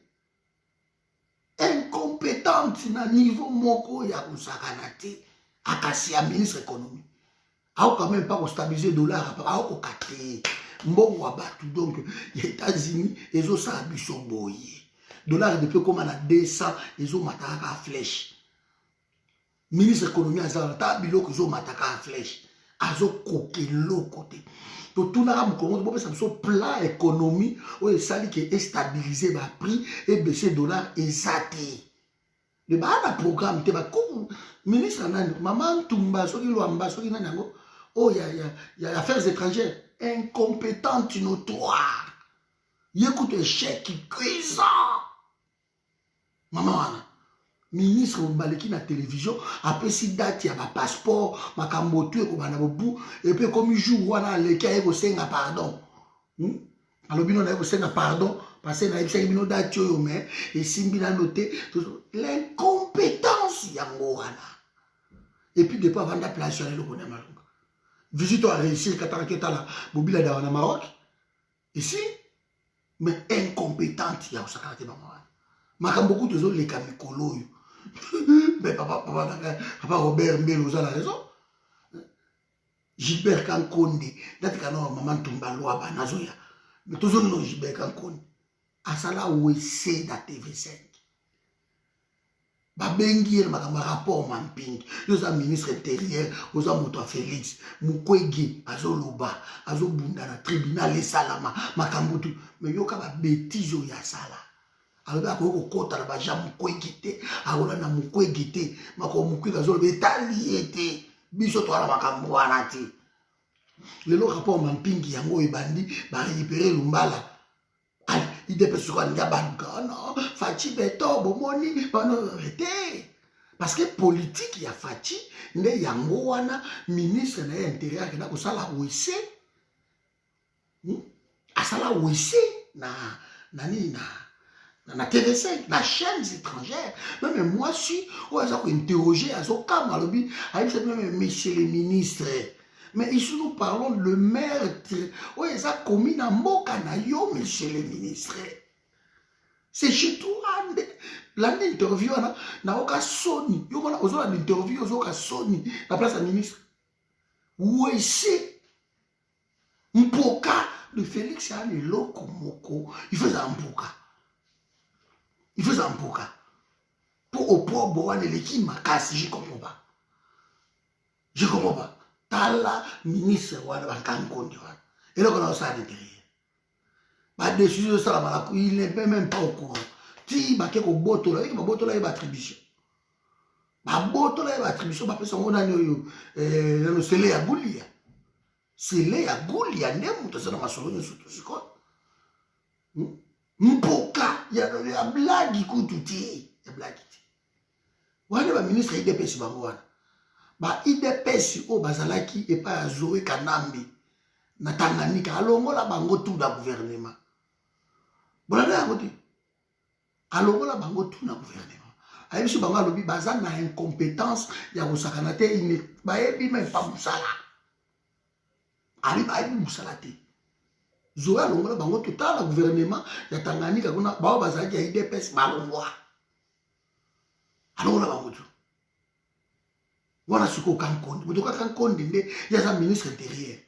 incompétente na niveau moko ya usakanate akasia ministre économie a quand même pas stabiliser dollar a ko katé mbongo wa batu. Donc les États-Unis ezo sa biso boye dollar depuis comme na 200 ezo mataka flèche ministre économie azala ta biloko ezo mataka flèche azo kokelo côté. Tout le monde a un plan économie où il s'agit de stabiliser le prix et baisser le dollar et ça. Le programme, le ministre, maman Tumba, oh, il y a affaires étrangères, incompétente, notoire. Il y a un échec cuisant. Maman, ministre Baleki na télévision après si date ya ba passeport makambotu e ko bana bobu et puis comme jour wana leki aye ko senga pardon alors bino na ko senga pardon parce que na ebisa bino date yo mais et simbi na noté l'incompétence yango wana et puis depuis avant d'appeler le connaît malunga visite à réussir kataraketa la bobila da wana Maroc ici mais incompétente ya osakate ba wana makamboku tozo leka mikolo yo. Mais papa Robert Mbelo a la raison. Gilbert Kankonde, date que maman Tumba loi banazoya. Mais toujours non Gilbert Kankonde. Asala ouessé da TV5. Babengi el makamba rapport mamping. Nous a ministre intérieur, nous a moto Félix, Mukwege, azoloba, azobunda na tribunal et salama, makambutu. Mais yoka ba bêtise ya sala. Alors ako kota na baja Mukwege te, akola na Mukwege te, mako Mukwege azoloba etali te, biso to ala makambo wana te. Lelo rapport mampingi yango ebandi ba récupérer Lumbala. Il dépêche sur un gabanuka, non, Fachi beto, bomoni, non, arrêtez. Parce que politique, il y a Fachi, ne yango wana, ministre de l'Intérieur, qui n'a pas sala ouissé. A sala ouissé, na TV5, na chaînes étrangères. Même moi, si, on a interrogé à son cas, même monsieur le ministre. Mais ici, nous parlons de le meurtre. Oui, ça a commis dans Mokanayo, monsieur le ministre. C'est chez toi. L'interview, na oka Sony. Yo mona ozo l'interview, ozo ka Sony. La place à ministre. Oui, c'est. Mpoka. Le Félix a le loko moko. Il faisait un mpoka. Il faisait un mpoka. Pour au pauvre, l'équipe m'a cassé. Je comprends pas. Je comprends pas. Tala ministre wana bakankondi wana. Et là on a ça à l'intérieur. Ma décision ça la il n'est même pas au courant. Ti ba ke ko boto la, ba boto la e ba attribution. Ba boto la e ba attribution ba pesa ngona nyoyo no sele ya gulia. Sele ya gulia ndemu to sana masolo nyoso to siko. Mpoka ya blagi kututi, ya blagi. Wana ba ministre IDPS bango wana. Ba IDPS o bazalaki e pa Zoé Kanambi na Tanganyika alongola bango tout na gouvernement. Bolanda yango te. Alongola bango tout na gouvernement. Ayebiso bango alobi baza na incompétence ya kosakana te ine bayebi même pas musala. Ali bayebi musala te. Zoé alongola bango tout na gouvernement ya Tanganyika kuna bao bazalaki ya IDPS balongwa. Alongola bango tout. Wana siko Kankondi. Botoka Kankondi nde yaza ministre intérieur.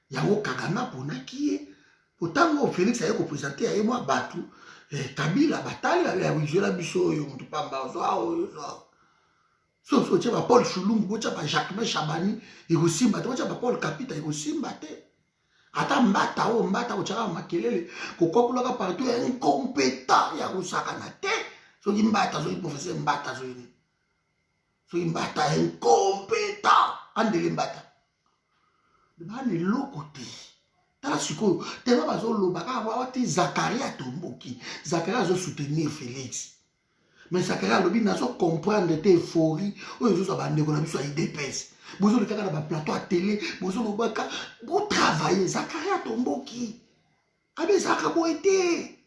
Yango Kagame ponaki ye. Potango Félix aye ko présenter aye moi batu Kabila batali ya wijela biso yo mutu pamba zo. So tsheba Paul Chulumbu bo tsheba Jacques Chabani ikosimba te bo tsheba Paul Kapita ikosimba te. Ata mbata o tshaka makelele ko kokulaka partout ya incompétent ya kusakana te. So ki mbata zo professeur mbata zo ni. So mbata incompétent andele mbata. Bani lokote. Tala siko tellement bazo lobaka wati Zakaria Tomboki. Zakaria zo soutenir Félix. Mais Zakaria lobi nazo comprendre te euphorie o zo so bande ko na biso IDPS. Bozo le kaka na ba plateau à télé, bozo lobaka bo travailler Zakaria Tomboki. Abe Zakabo été.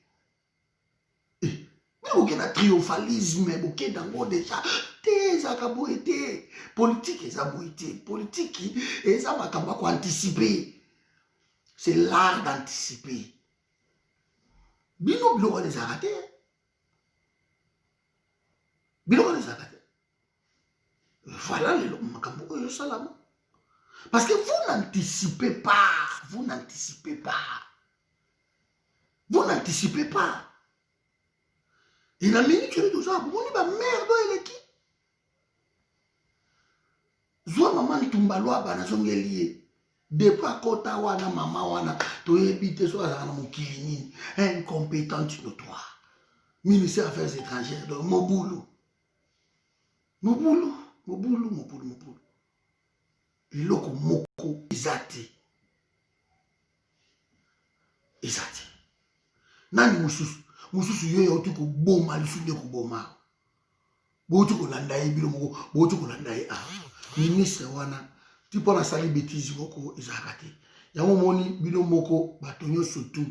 Mais aucun triomphalisme, aucun dango déjà. Te Zakabo été. Politique et zaboité. Politique et ça va comme anticiper. C'est l'art d'anticiper. Bino bilo les arrêter. Bilo les arrêter. Voilà les makambo yo salama. Parce que vous n'anticipez pas. Vous n'anticipez pas. Vous n'anticipez pas. Et la minute tu es tout ça, vous ba merde elle qui. Zwa maman tumbaloa bana zongelié. Depuis à kota wana mama wana to ebite so azana mokili nini incompétente notoire. Ministère des Affaires étrangères de Moboulou. Iloko moko izati. Nani mususu yo tu ko boma lisude ko boma. Botu ko landaye bilo moko, botu ko landaye ministre wana tu peux la salir bêtise moko ezakate. Yango moni bino moko batonyo surtout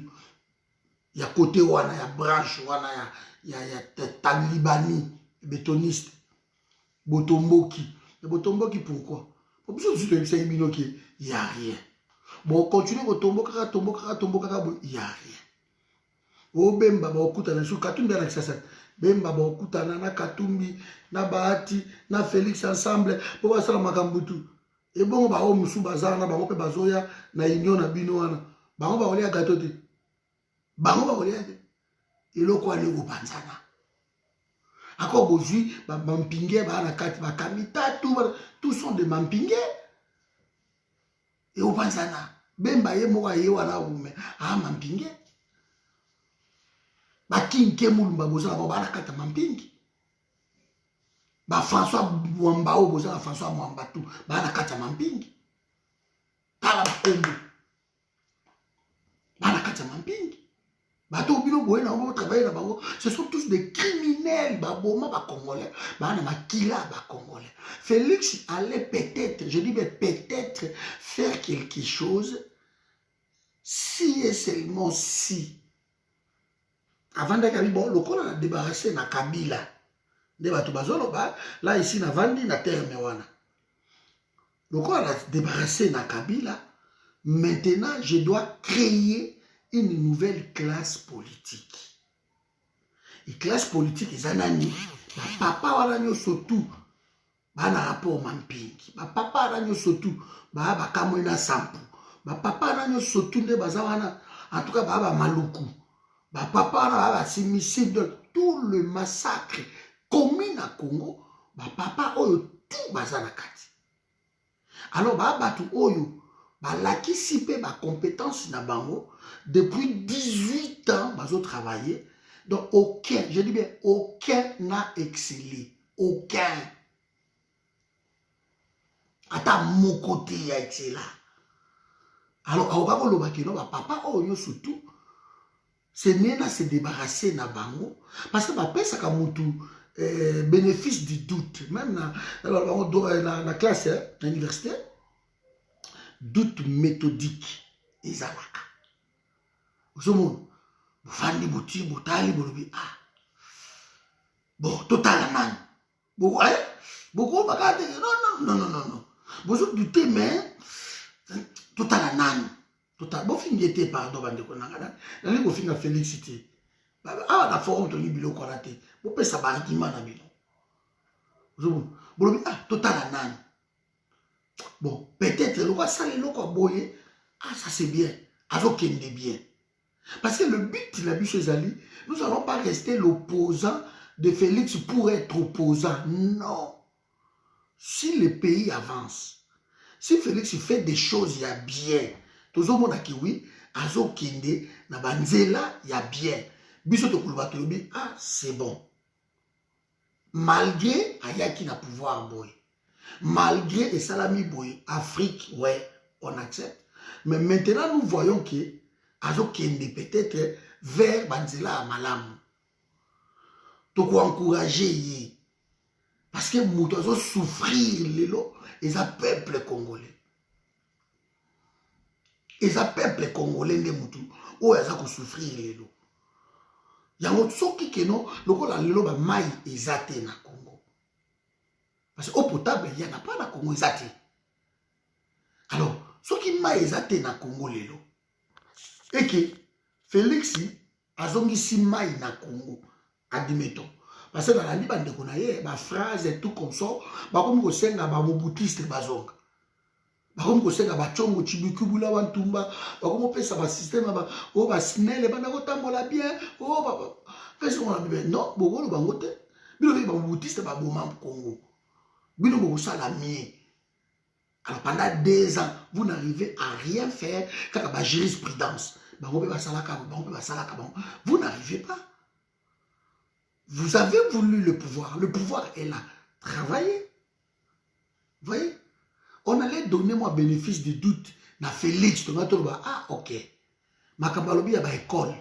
ya côté wana ya branche wana ya talibani bétoniste botomboki. Et botomboki pourquoi? Pour que tu te bino ki y a rien. Bon continuer botomboka il y a rien. O bemba ba okutana sur Katumbi na kisasa. Bemba ba okutana na Katumbi na Bahati na Félix ensemble pour basala makambutu. Et bon ba o musu bazana ba pe bazoya na union na bino wana. Bango ba olia gato te. Bango ba olia te. Eloko ale go panzana. Ako bozui ba mampinge ba na kati ba kamita tous sont des mampinge. Et o panzana. Bemba ye mo ye wana ume. Mampinge. Ba kinke mulumba boza ba bana kata mampingi. Ba François Mwambao boza François Mwambatu bana kata mampingi. Tala bakombo. Bana kata mampingi. Bato bino boye na on travailler là bango, ce sont tous des criminels ba boma ba congolais, bana makila ba congolais. Félix allait peut-être, je dis peut-être faire quelque chose si et seulement si avant d'être bon, le corps a débarrassé na Kabila. Là ici na vandi na terme wana. Le corps a débarrassé na Kabila. Maintenant, je dois créer une nouvelle classe politique. Et classe politique est anani. Papa wana nyo surtout bana rapport mampingi. Papa wana nyo surtout ba kamwena sampu. Papa wana nyo surtout nde bazawana en tout cas ba maluku. Papa na simicide tout le massacre commis na Congo, papa oyo tout bazana kati. Alors batu oyo balakisi pe ba compétence na bango depuis 18 ans bazo travailler. Donc aucun, je dis bien aucun n'a excellé, aucun. Ata mon côté a excellé. Alors aoka ko loba kino ba papa oyo surtout c'est nena se débarrasser na bango parce que ba pesa ka mutu bénéfice du doute même na la classe à l'université doute méthodique ezalaka ozomona bofandi boti botali bolobi ah bon totala nani beaucoup bakate non bozo douter mais totala nani total bofingi te pardon bandeko nanga nali bofinga félicité awa na forum tongi biloko wana te bopesa baargument na bino ozomona bolobi ah totala nani bon peut-être eloko asala eloko aboye ah ça c'est bien azokende bien parce que le but la biso ezali nous allons pas rester l'opposant de Félix pour être opposant non si le pays avance si Félix fait des choses il y a bien tozomona ki oui azokende na banzela il y a bien biso tokuluba tolobi ah c'est bon malgré ayaki na pouvoir boy malgré esalami boy Afrique ouais on accepte mais maintenant nous voyons que azokende peut-être vers banzela ya malamu toko encourager ye parce que muto azo souffrir lelo eza peuple congolais eza peuple congolais nde mutu oyo aza kosouffrir lelo yango soki keno lokola lelo bamai eza te na Congo parce que eau potable eyaka mpa na Congo eza te alors soki mai eza te na Congo lelo eke Félix azongisi mai na Congo admettons parce que nalandi bandeko na ye baphrase et tout comme ça bakomi kosenga bamobutiste bazonga bakomi kosenga bachongo chibikubula bantumba bakomi kopesa basystème oyo basinele banda kotambola bien pesi kona bibe non bokolo bango te bino beki bamobutiste baboma Congo bino bokosala mie. Alors pendant 2 ans vous n'arrivez à rien faire kaka ba jurisprudence bango pe basalaka bango pe basalaka bango vous n'arrivez pas. Vous avez voulu le pouvoir est là. Travaillez. Vous voyez? On allait donner moi bénéfice du doute. Na Félix, ah ok. Makabalobi ya ba école.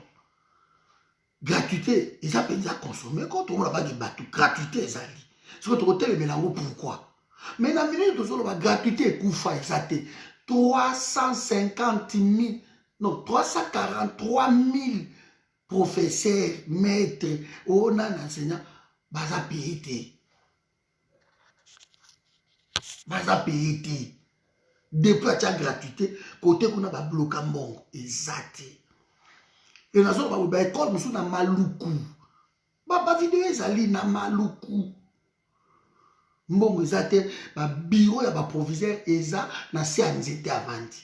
Gratuité, ils appellent ça consommer. Quand on a pas de bateau, gratuité, ils allaient. Ce que tu as le mélange, pourquoi? Mais la minute de la gratuité, koufa, exacté. 350 000, non, 343 000 professeurs, maîtres, on a un enseignant, baza payé. Baza payé. Depuis la gratuité, côté qu'on a bloqué mon exact. Et nous avons une école, nous sommes Maluku. Ba vidéo ezali na Maluku. Mbongo ezate ba bureau ya ba proviseur eza na se anzete avandi.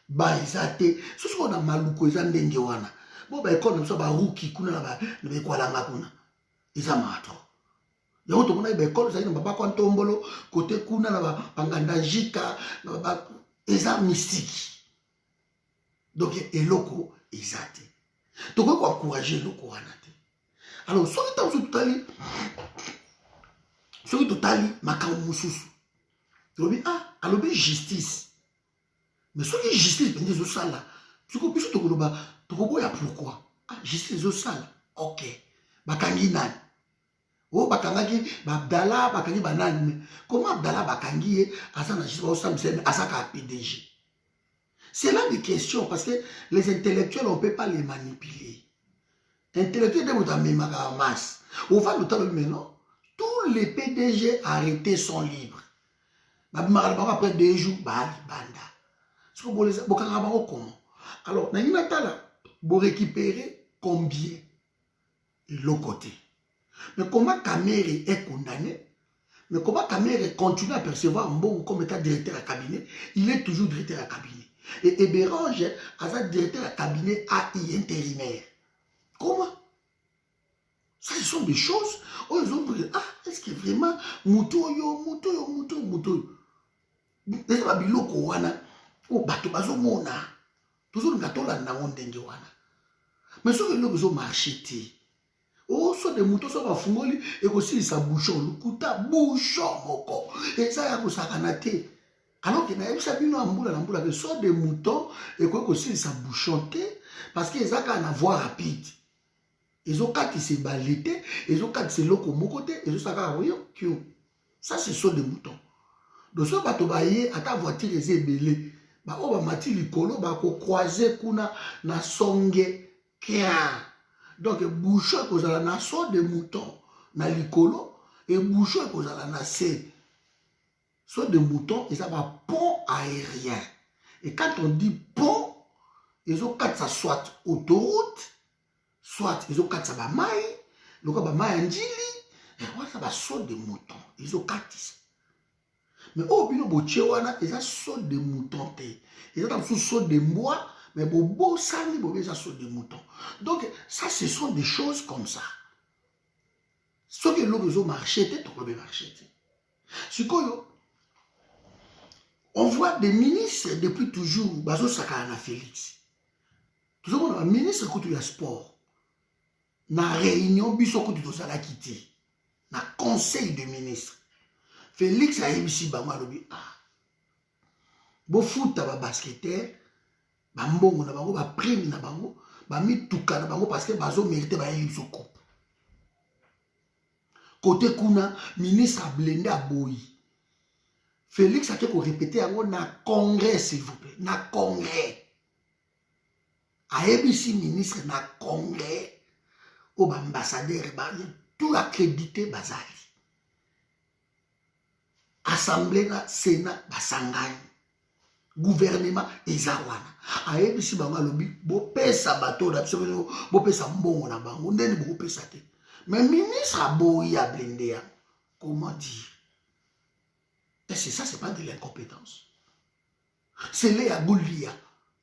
Ba ezate so so na Maluku eza ndenge wana. Bo ba école nous ba ruki kuna na ba kwalanga kuna. Eza matro. Yango to mona ba école ezali na baba kwa ntombolo côté kuna na ba panganda jika na ba eza mystique. Donc eloko ezate. Donc on va encourager eloko wana te. Alors soki totali makambo mosusu tolobi ah alobi justice mais soki justice mpenza ezosala soki biso tokoloba tokoboya pourquoi ah justice ezosala ok bakangi nani oyo bakangaki baabdala bakangi banani mais comment abdala bakangi ye aza na justice baosambisa azaka PDG. C'est là des questions parce que les intellectuels on ne peut pas les manipuler. Intellectuels de votre masse. On va le temps maintenant. Tous les PDG arrêtés sont libres. Après 2 jours, banda. Comment? Alors, vous récupérez combien de l'autre côté? Mais comment Kamere est condamné? Mais comment Kamere continue à percevoir un bon comme état directeur à cabinet? Il est toujours directeur à cabinet. Et Bérange a directeur à cabinet AI intérimaire. Comment? Ça, ce sont des choses où ils ont dit, ah, est-ce que vraiment, Moutoyo. Oh, bato bazo mona. Toujours ngatola na ndenge wana. Mais ce que nous avons marché. Oh, soit des moutons, soit bafungoli, et aussi sa bouchon, le couta bouchon moko. Et ça y a sakanate. Alors que na sabino ambula soit des moutons et quoi aussi sa bouchon parce que ça a une voie rapide. Ils ont quatre se balité, ils ont quatre se loko mokote, ils ont ça ça c'est soit des moutons. Donc soit bato baye ata voiture les belé. Ba o ba mati likolo ba ko croiser kuna na songe kia. Donc bouchon kozala na soit des moutons na likolo et bouchon kozala na se. Soit des moutons, et ça va pont aérien. Et quand on dit pont, ils ont quatre ça soit autoroute, soit ils ont quatre ça va maï, le cas va maï andili, et voilà ça va soit des moutons. Ils ont quatre ça. Mais au bino bochewana, ils ont soit des moutons. Ils ont soit des mois, mais beau sani bobe ça soit des moutons. Donc ça ce sont des choses comme ça. Ce que l'on a marché, tu peux marcher. Ce que on voit des ministres depuis toujours, Bazo Sakana Félix. Toujours un ministre qui est sport. Na réunion, biso qui est à quitter. Na conseil de ministre. Félix a émis Bama lobi. Bo foot ba basketteur, ba mbongo na bango, ba prime na bango, ba mituka na bango parce que Bazo mérité ba émis coupe. Côté kuna, ministre a blindé à Boyi. Félix a quelque répété à na congrès, s'il vous plaît. Na congrès. A ABC ministre na congrès. Au ambassadeur, tout accrédité Bazali. Assemblée, Sénat, Basangani. Gouvernement, Ezawana. A ABC Banga Lobi, Bopé Sabato, Bopé Sambongo na Bango, Ndeni Bopé Sate. Mais ministre a Boyi a blindé. Comment dire? Et c'est ça, c'est pas de l'incompétence. C'est là la Goulia.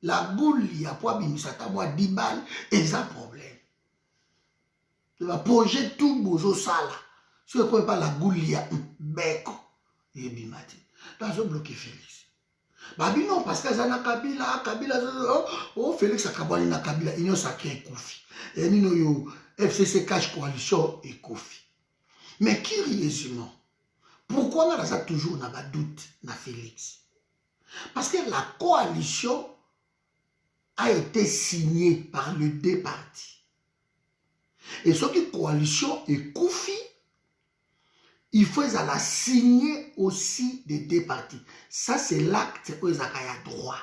La Goulia, pour Bimisata, moi, 10 balles, et un problème. Il va projet tout bozo sala. Si vous ne pouvez pas la Goulia, beko, et Bimati. Dans un bloqué Félix. Babi non, parce que Zana Kabila, oh, Félix a Kabani na Kabila, il y a sacré Koufi. Et nous, yo, FCC Cash Coalition et Koufi. Mais curieusement, pourquoi on a toujours un doute na Félix? Parce que la coalition a été signée par les deux partis. Et ce qui coalition est Koufi, il faut la signer aussi des deux partis. Ça, c'est l'acte où il y a droit.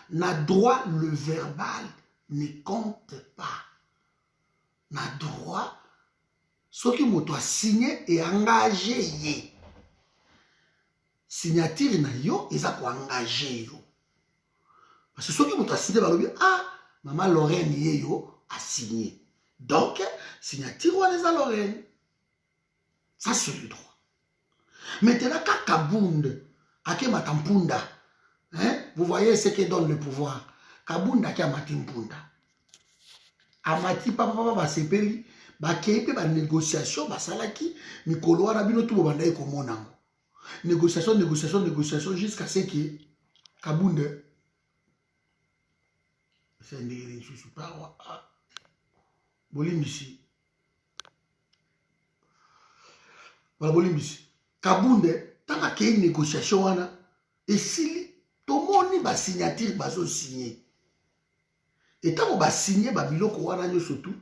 Na droit, le verbal ne compte pas. Na droit, ce qui m'a signé et engagé. Signature na yo, ils ont engagé yo. Parce que ceux qui m'ont signé, maman Lorraine yo a signé. Donc, signature on les a Lorraine. Ça, c'est le droit. Maintenant, quand Kabound, Ake Matampunda, hein, vous voyez ce qui donne le pouvoir. Kabound, Ake Matampunda. Amati, papa, va sepeli, ba kepe, ba négociation, ba salaki, Mikolo, Arabino, tout le monde est comme mon amour. Négociation, jusqu'à ce que Kabound. C'est un des choses pas. Bolimbisi. Voilà, Bolimbisi. Kabound, tant qu'il y a une négociation, et si tout le monde va signature, va signer. Et tant qu'on va signer, surtout,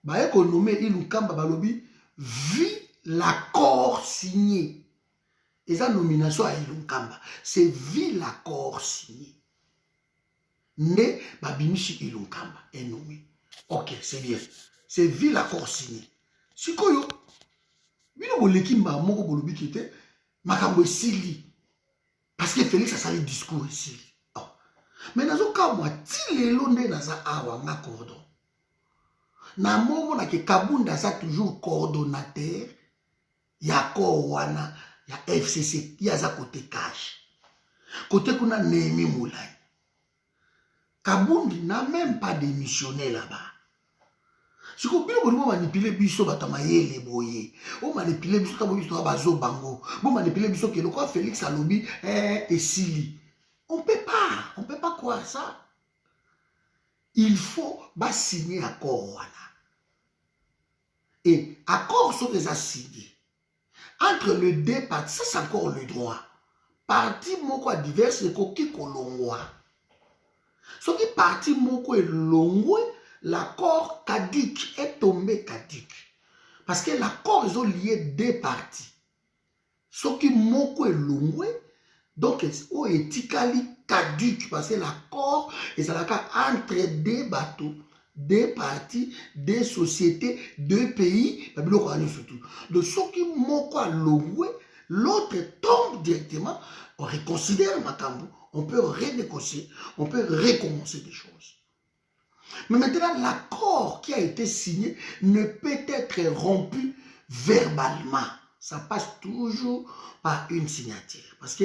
va économiser Ilukamba Balobi, vu l'accord signé. Et sa nomination à Ilukamba, c'est vu l'accord signé. Ne Babimishi Ilukamba est nommé. Ok, c'est bien. C'est vu l'accord signé. Si koyo, bino boleki moko bolobi qui était makambo esili. Parce que Félix a sali discours ici. Oh. Mais nazo ka moi ti lelo nde naza awa nga cordon. Na momo na ke Kabunda sa toujours coordonnateur ya wana ya FCC ya za côté cash. Côté kuna Némi Moulay. Kabundi n'a même pas démissionné là-bas. Si vous voulez manipuler biso batamayele boye, vous manipulez biso taboyi to bazo bango, vous manipulez biso ke lokwa Félix alobi et sili. On ne peut pas croire ça. Il faut signer accord. Voilà. Et accord sur les signé. Entre les deux parties, ça c'est encore le droit. Parti moko divers et koki kolongwa. Ce qui parti moko est longwe, l'accord caduc est tombé caduc. Parce que l'accord ils ont lié deux parties. Ce qui moko est longwe, donc o etikali caduc parce que l'accord est entre deux bateaux, deux parties, deux sociétés, deux pays, donc ce qui moko est longwe, l'autre tombe directement, on reconsidère Makambo, on peut renégocier, on peut recommencer des choses. Mais maintenant, l'accord qui a été signé ne peut être rompu verbalement. Ça passe toujours par une signature. Parce que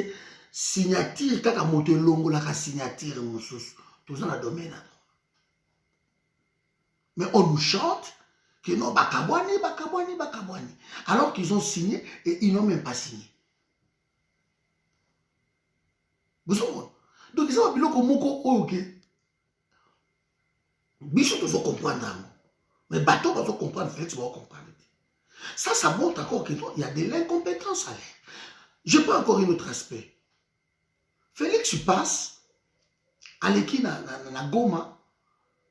signature, quand on monte longo la signature, tout ça dans le domaine. Mais on nous chante que non, bakabwani. Alors qu'ils ont signé et ils n'ont même pas signé. Vous savez? Donc, ça va bien comme moko ok. Bichot doit comprendre. Mais bateau va comprendre, Félix va comprendre. Ça montre encore qu'il y a de l'incompétence à l'air. Je prends encore un autre aspect. Félix passe à l'équipe na Goma,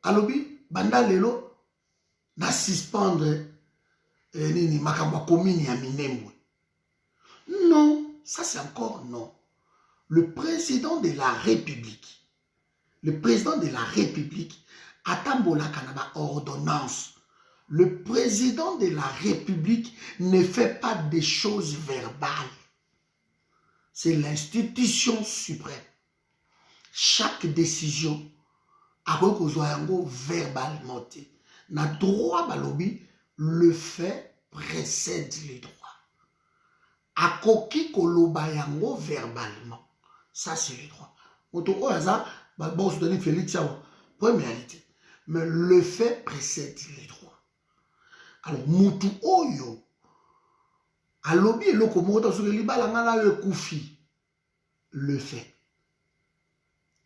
à l'obi, banda lelo, na suspendre nini makamwa commune ya Minembwe. Non, ça c'est encore non. Le président de la République, Atambola Kanaba ordonnance. Le président de la République ne fait pas des choses verbales. C'est l'institution suprême. Chaque décision a verbalement. Na droit balobi, le fait précède les droits. Akoki koloba yango verbalement. Ça c'est le droit. Otoko aza, bon, je donne Félix, première. Mais le fait précède les droits. Alors, Moutou Oyo, alobi eloko moko sur libala ngala yo kufi, le fait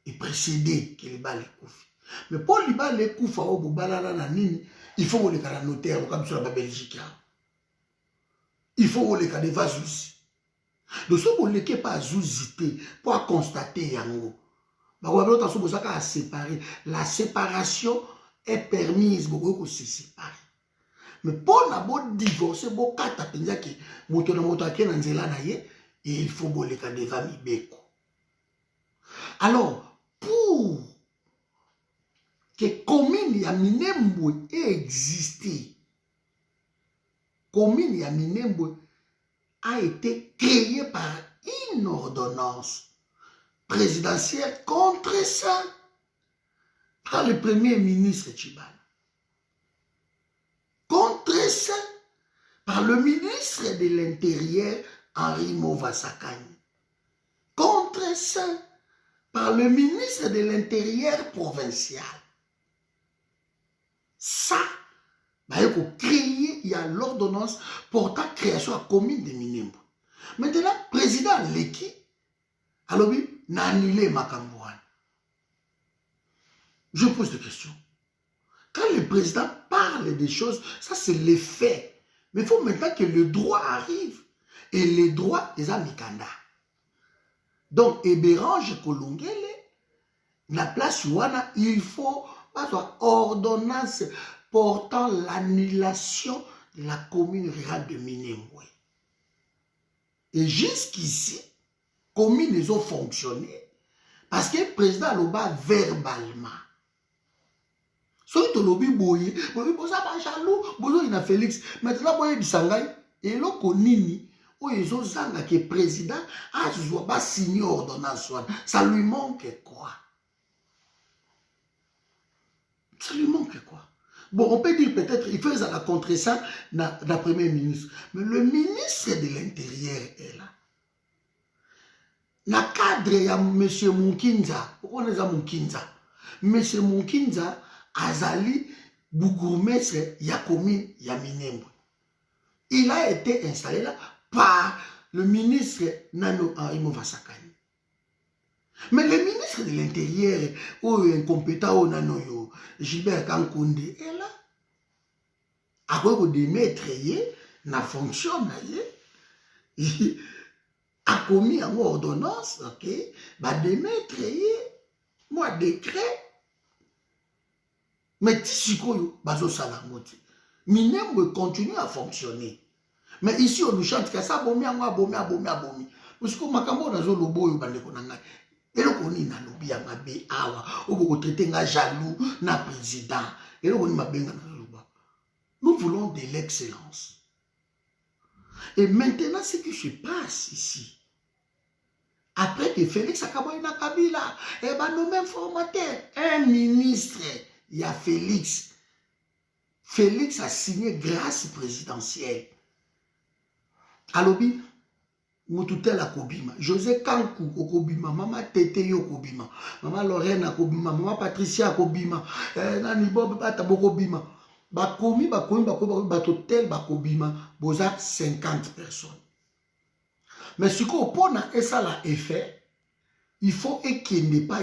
est précédé que libala kufi. Mais pour libala kufa o bobala na nini, il faut que le cas notaire comme sur la Belgique. Il faut que le cas de Vazouzi. Donc, ce qu'on ne pas zouzité pour constater yango. À séparer. La séparation est permise pour se séparer. Mais pour la bonne divorcer, il faut les cas de famille beko. Alors, pour que commune ya Minembwe ait existé, commune ya Minembwe a été créée par une ordonnance présidentielle contre ça par le premier ministre Tchibana. Contre ça par le ministre de l'Intérieur Henri Movasakani. Contre ça par le ministre de l'Intérieur provincial. Ça, il y a l'ordonnance portant création à commune de Minembwe. Maintenant, président Leki, alors oui, n'a annulé Makambouane. Je pose des questions. Quand le président parle des choses, ça c'est les faits. Mais il faut maintenant que le droit arrive. Et les droits des Amikanda. Donc, Ebérange Kolongele, la place Ouana, il faut pas ordonnance portant l'annulation de la commune rurale de Minembwe. Et jusqu'ici, communes ils ont fonctionné parce que le président Loba verbalement. Soit tu lobby boye, boye ça pas jaloux, boye il a Félix. Maintenant boye bisangai et lo konini, o ils ont zanga que président a soit pas signé ordonnance. Ça lui manque quoi? Ça lui manque quoi? Bon, on peut dire peut-être il fait la contre ça la premier ministre, mais le ministre de l'Intérieur est là. Na cadre ya M. Munkinza, pourquoi on est à Munkinza? M. Munkinza azali bourgmestre ya commune ya Minembwe. Il a été installé là par le ministre Nano Henri Movasakani. Mais le ministre de l'Intérieur, ou incompétent, ou Gilbert Kankounde, est là. À quoi vous démettre, na fonction, a commis en ordonnance, ok, bah démettre, moi décret. Mais Tissikoyo, bazo salamoti. Minembo continue à fonctionner. Mais ici, on nous chante que ça, bomi, abomi. Parce que makambo na zo lobo yo bande konanga. Et le koni na lobi ya mabe awa. Obo traiter nga jaloux na président. Et le koni mabenga na loba. Nous voulons de l'excellence. Et maintenant, ce qui se passe ici, après que Félix Akaboy na Kabila, eh ben nous mêmes formateurs, un ministre, il y a Félix. Félix a signé grâce présidentielle. Alobi, Moututel a Kobima, José Kankou Kobima, Maman Tete Yo Kobima, Maman Lorraine a Kobima, Maman Patricia Kobima, Nani Bob Batabo Kobima. Bakomi, Batotel Bakobima, Boza 50 personnes. Mais ce qu'on peut et ça l'a effet, il faut qu'il n'y ait pas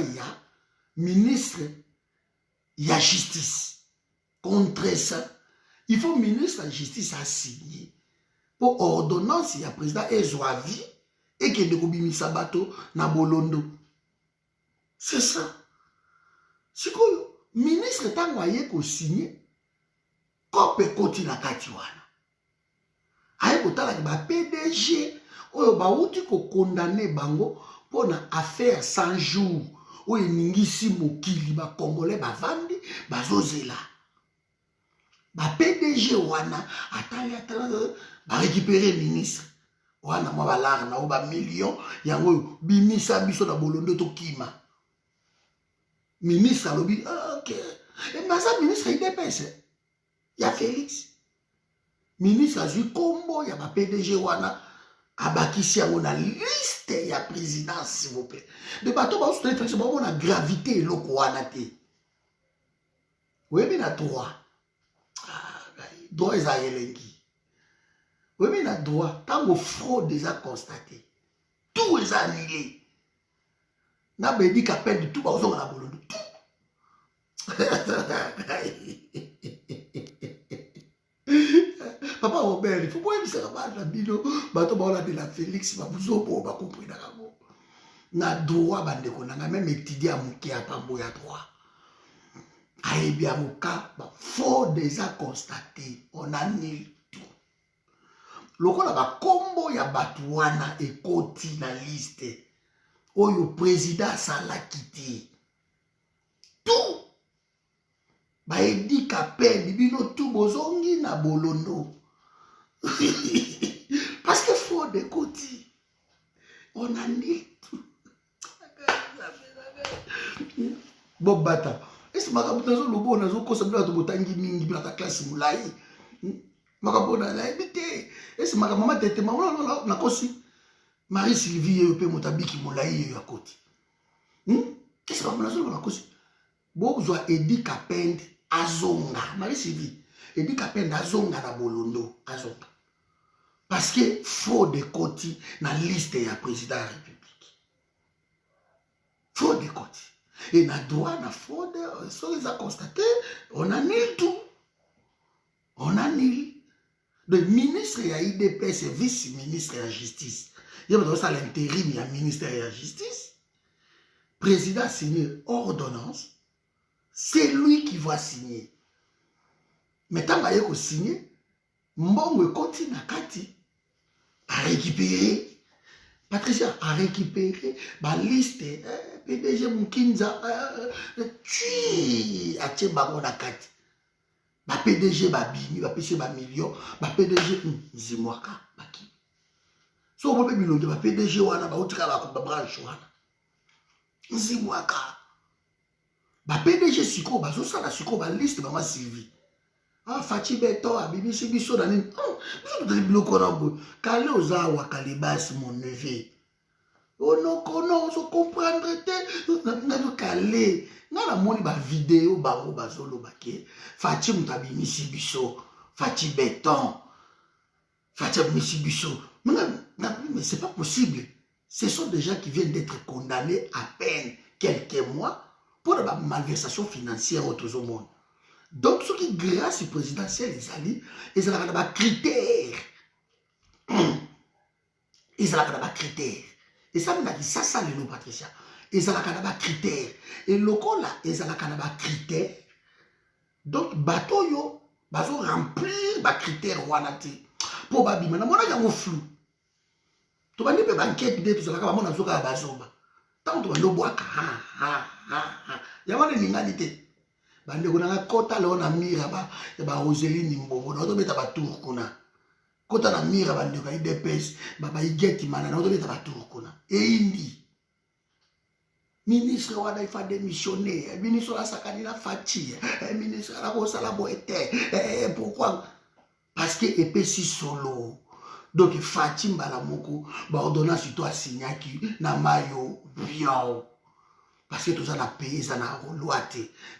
ministre, il y a justice. Contre ça, il faut ministre de la justice à signer. Pour ordonnance, il y a président Ezoavi et qu'il y ait des Sabato na Bolondo. C'est ça. C'est quoi? Ministre est envoyé pour signer. Kope koti na katiwana. Aye kotala ki ba PDG oyo ba uti ko condamner bango pour na affaire 100 jours oyo ningisi mokili ba congolais ba vandi ba zozela. Ba PDG wana atali ba récupérer ministre. Wana mwa balar na ba million yango bimisa biso na bolondo to kima. Ministre alobi OK. Et masa ministre il dépêche. Il y a Félix. Ministre a eu combo, il y a ma PDG wana. Abakisi a la liste, il y a présidence, s'il vous plaît. Le bateau, on a gravité, l'eau wana te. Oui, mais il y a droit. Droit est à Yelengi. Oui, mais il y a droit. Tant que fraude déjà constaté, tout est annulé. N'a pas dit qu'à peine de tout, on a besoin de tout. Papa Robert, il faut pas que ça va la bino, bato ba de la Félix, ba vous obo ba compris na kabo. Na droit bande ko na même étudier à muki a pambo ya droit. Aïe bien muka, ba faut déjà constater, on annule tout. Lokola ba kombo ya batwana et koti na liste. Oyo président sala kiti. Tout. Ba edi kapel bino tout bozongi na bolondo. Parce que faut des côtés. On a dit tout. Bob Bata. Est-ce que Makabuta zo lobo na zo kosa bila to botangi mingi bila ta classe mulai. Makabona la ebité. Est-ce que Makamama tete mama na kosi. Marie Sylvie yo pe motabiki mulai yo akoti. Qu'est-ce que Makamona zo na kosi? Bob zo edi kapend azonga. Marie Sylvie. Edi kapend azonga na bolondo azonga. Parce que faut des côtés dans la liste du président de la République. Faut des côtés. Et dans le droit, dans le fraude, ça les a constaté, on annule tout. On annule. Le ministre de l'IDP, c'est vice-ministre de la justice. Il y a l'intérim, il y a ministre de la justice. Le président a signé ordonnance. C'est lui qui va signer. Mais tant qu'il a signé, Mbongo continue à Kati. A récupérer, Patricia a récupéré ma liste, PDG Moukinza, tu as tué ma monakati. Ma PDG ma bini, ma PDG ma million, ma PDG Zimwaka, ma qui. So, on peut me ma PDG wana, ma outra ma branche wana. Zimwaka. Ma PDG Siko, ma zosa la Siko, ma liste, ma Sylvie. Ah, Fati Beto, Abibisi Biso, Danin. Oh, je voudrais bien qu'on Kale Ozawa, Kalibas, mon neveu. Oh non, on se comprendre. N'a Kale. N'a la moni ba vidéo, ba zolo, bake. Fati Mutabimisi Biso, Fati Beton, Fati Abimisi Biso. Mais c'est pas possible. Ce sont des gens qui viennent d'être condamnés à peine quelques mois pour la malversation financière au monde. Donc, ce qui grâce au présidentiel, ils ont des critères. Ils ont des critères. Et ça, ça, les noms, Patricia. Ils ont des critères. Et le cas là, ils ont des critères. Donc, bateau yo, bazo remplir les critères wanati. Pour babi, maintenant, moi, il y a un flou. Tu vas dire que l'enquête de tout ça, on a besoin de bazoba. Tant que tu vas boire, il y a une inégalité. Bande kuna kota leo na mira ba Roseline Mbogo na to beta ba tour kuna kota na mira bande ka IDPS ba igeti mana na to beta ba tour kuna e indi ministre wa da fa démissionner ministre la sakani la fachi ministre la ko sala boete pourquoi parce que épée si solo donc fachi mbala moko ba ordonnance to asignaki na mayo biao. Parce que tout ça n'a payé, ça n'a loi.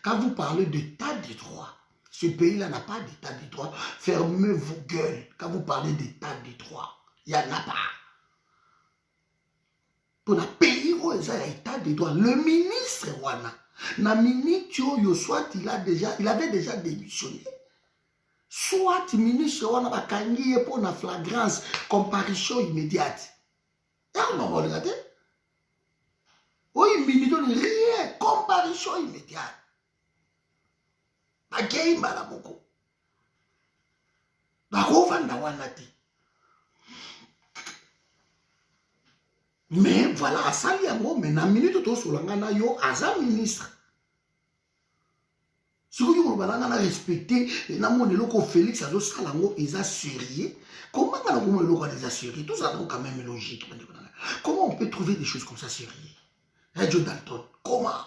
Quand vous parlez d'état de droit, ce pays-là n'a pas d'état de droit. Fermez vos gueules. Quand vous parlez d'état de droit, il n'y en a pas. Pour un pays où il y a état de droit, le ministre Wana, na ministre soit il avait déjà démissionné. Soit le ministre Wana va gagner pour une flagrance, comparution immédiate. Et on va regarder. Oui, il ne rien, comparution immédiate. Bagay malaboko. Bagovanda wanati. Mais voilà, ça y a moi, mais na minute to solangana yo aza ministre. Si vous voulez respecter, na mon eloko Félix azo salango eza sérieux. Comment on a eloko des assurés? Tout ça donc quand même logique. Comment on peut trouver des choses comme ça sérieux? Radio Dalton, comment?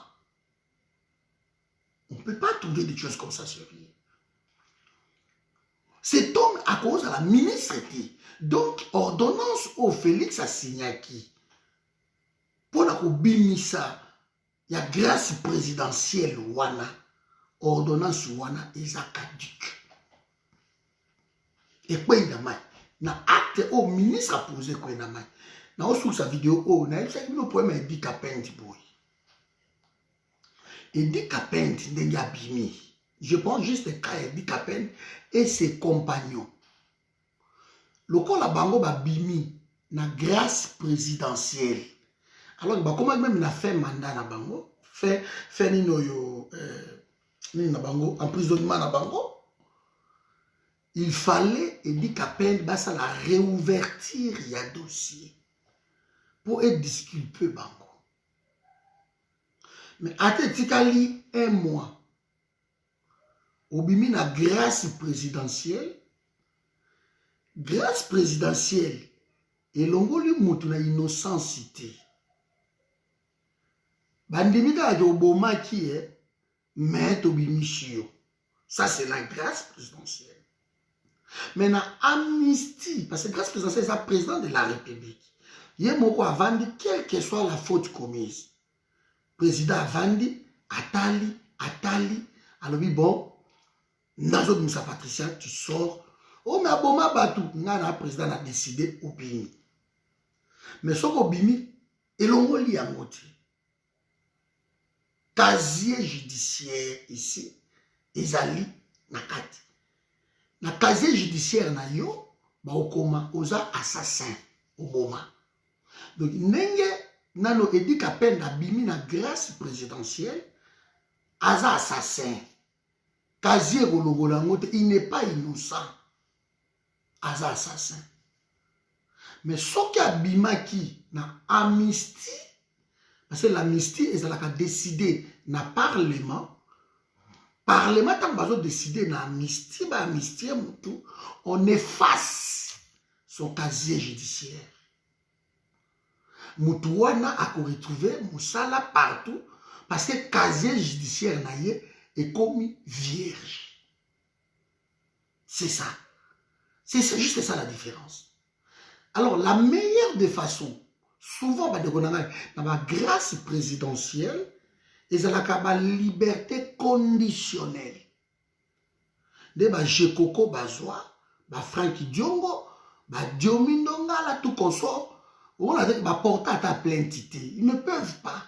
On ne peut pas trouver des choses comme ça sur lui. Cet homme, à cause de la ministre, donc, ordonnance au Félix a signé qui? Pour la bimisa, il y a grâce présidentielle, wana, ordonnance wana, ils ont caduque. Et quoi il y a na acte au ministre a posé quoi il y a dans sa vidéo, on a fait le problème Eddie Kapend boy. Eddie Kapend Bimi. Je prends juste le cas Eddie Kapend et ses compagnons. Le cas la bango ba Bimi na grâce présidentielle. Alors comment même il a fait mandat na bango, fait nino yo na bango emprisonnement na bango. Il fallait Eddie Kapend basa la réouverture il y a dossier. Pour être disculpé bango. Mais à Tikali un mois, obimi na grâce présidentielle et l'ongoli mutu na innocentité. Bandimi ka oboma qui est mais obimi chio. Ça c'est la grâce présidentielle. Mais na amnistie parce que grâce présidentielle c'est le président de la République. Yé moko avandi quelle que soit la faute commise. Président avandi atali alors bon nazo Moussa Patricia tu sors oh mais aboma batu ngana président a décidé au bimi. Mais soko bimi elongoli yango te. Casier judiciaire ici ezali na kati. Na casier judiciaire na yo ba okoma oza assassin oboma. Donc, nano Eddie Kapend a bimi na grâce présidentielle, aza assassin. Casier Gologolangote, il n'est pas innocent. Aza assassin. Mais ce qui a bimaki na amnistie, parce que l'amnistie est la décidé na parlement. Parlement tant bazo décidé na amnistie, ba amnistie mutu, on efface son casier judiciaire. Moutouana a retrouvé Moussala partout parce que le casier judiciaire est commis vierge. C'est ça. C'est juste ça la différence. Alors, la meilleure des façons, souvent, dans la grâce présidentielle, et la liberté conditionnelle. De Jekoko Bazwa, Franky Diongo, Diomindonga, tout consort. On a dit, porter à ta plainte. Ils ne peuvent pas.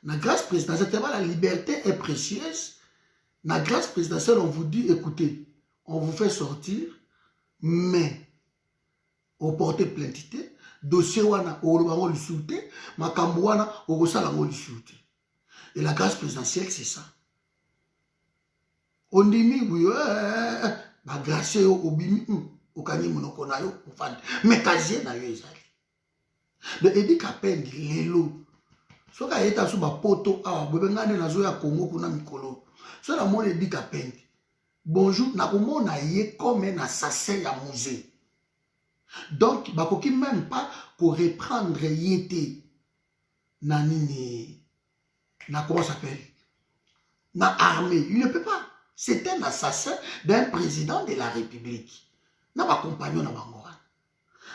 La grâce présidentielle, tellement la liberté est précieuse. La grâce présidentielle, on vous dit, écoutez, on vous fait sortir, mais on porte plainte. Dossier wana, on le soute, makambo wana, on le soute. Et la grâce présidentielle, c'est ça. On dit, oui, ma grâce, au bimi, au kani monoko na yo, mais kazie na yo ezali. Donc, Edi Kapendi, lelo, so ka yeta sous ma poto, awa, bebe ngane na zo ya Congo kuna mikolo. So na mon Edi Kapendi, bonjour, na komo na ye comme un assassin ya musée. Donc, bakoki même pas pour reprendre yete na nini, na comment ça s'appelle, na armée. Il ne peut pas. C'est un assassin d'un président de la République. Na ba compagnon na bangoran.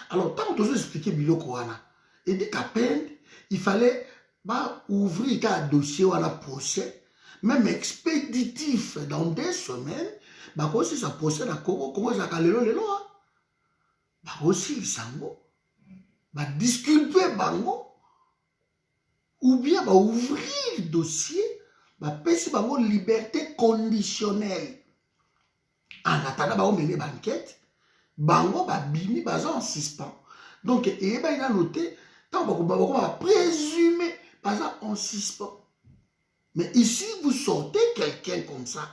Alors, tant que tu as expliqué Biloko wana, Edi Kapendi, il fallait ouvrir un dossier ou un procès, même expéditif dans 2 semaines, aussi ça procès à Congo, comment ça calelo lelo, aussi il sango, disculper bango, ou bien ouvrir le dossier, pesi bango liberté conditionnelle. En attendant, on mener banquette, bango bimi baza en suspens. Donc, il a noté, tant qu'on va présumer baza en suspens. Mais ici, vous sortez quelqu'un comme ça,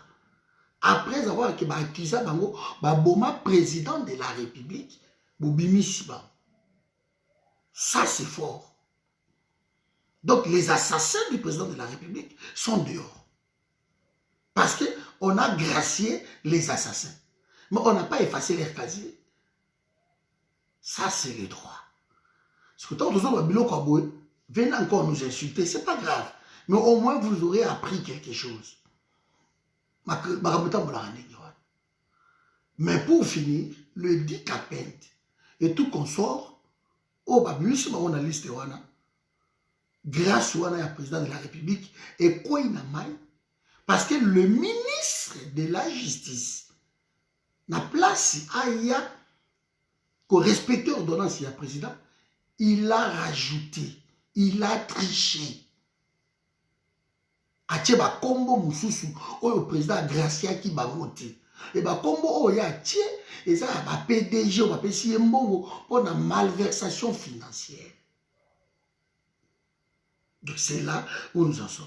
après avoir accusé bango, boma président de la République, bobimi siba. Ça, c'est fort. Donc, les assassins du président de la République sont dehors. Parce qu'on a gracié les assassins. Mais on n'a pas effacé leur casier. Ça, c'est le droit. Parce que tant que vous venez encore nous insulter, ce n'est pas grave. Mais au moins, vous aurez appris quelque chose. Mais pour finir, le Edi Kapendi et tout consort, on a la liste grâce au président de la République, et quoi il n'a mal? Parce que le ministre de la Justice n'a place à Aya, qu'au respecter l'ordonnance, il y a président, il a rajouté, il a triché. Atie ba kombo mususu, le président Gracia qui ba voté. Et ba kombo o ya tie, et ça ba PDG, ba pesi mbongo pour la malversation financière. Donc c'est là où nous en sommes.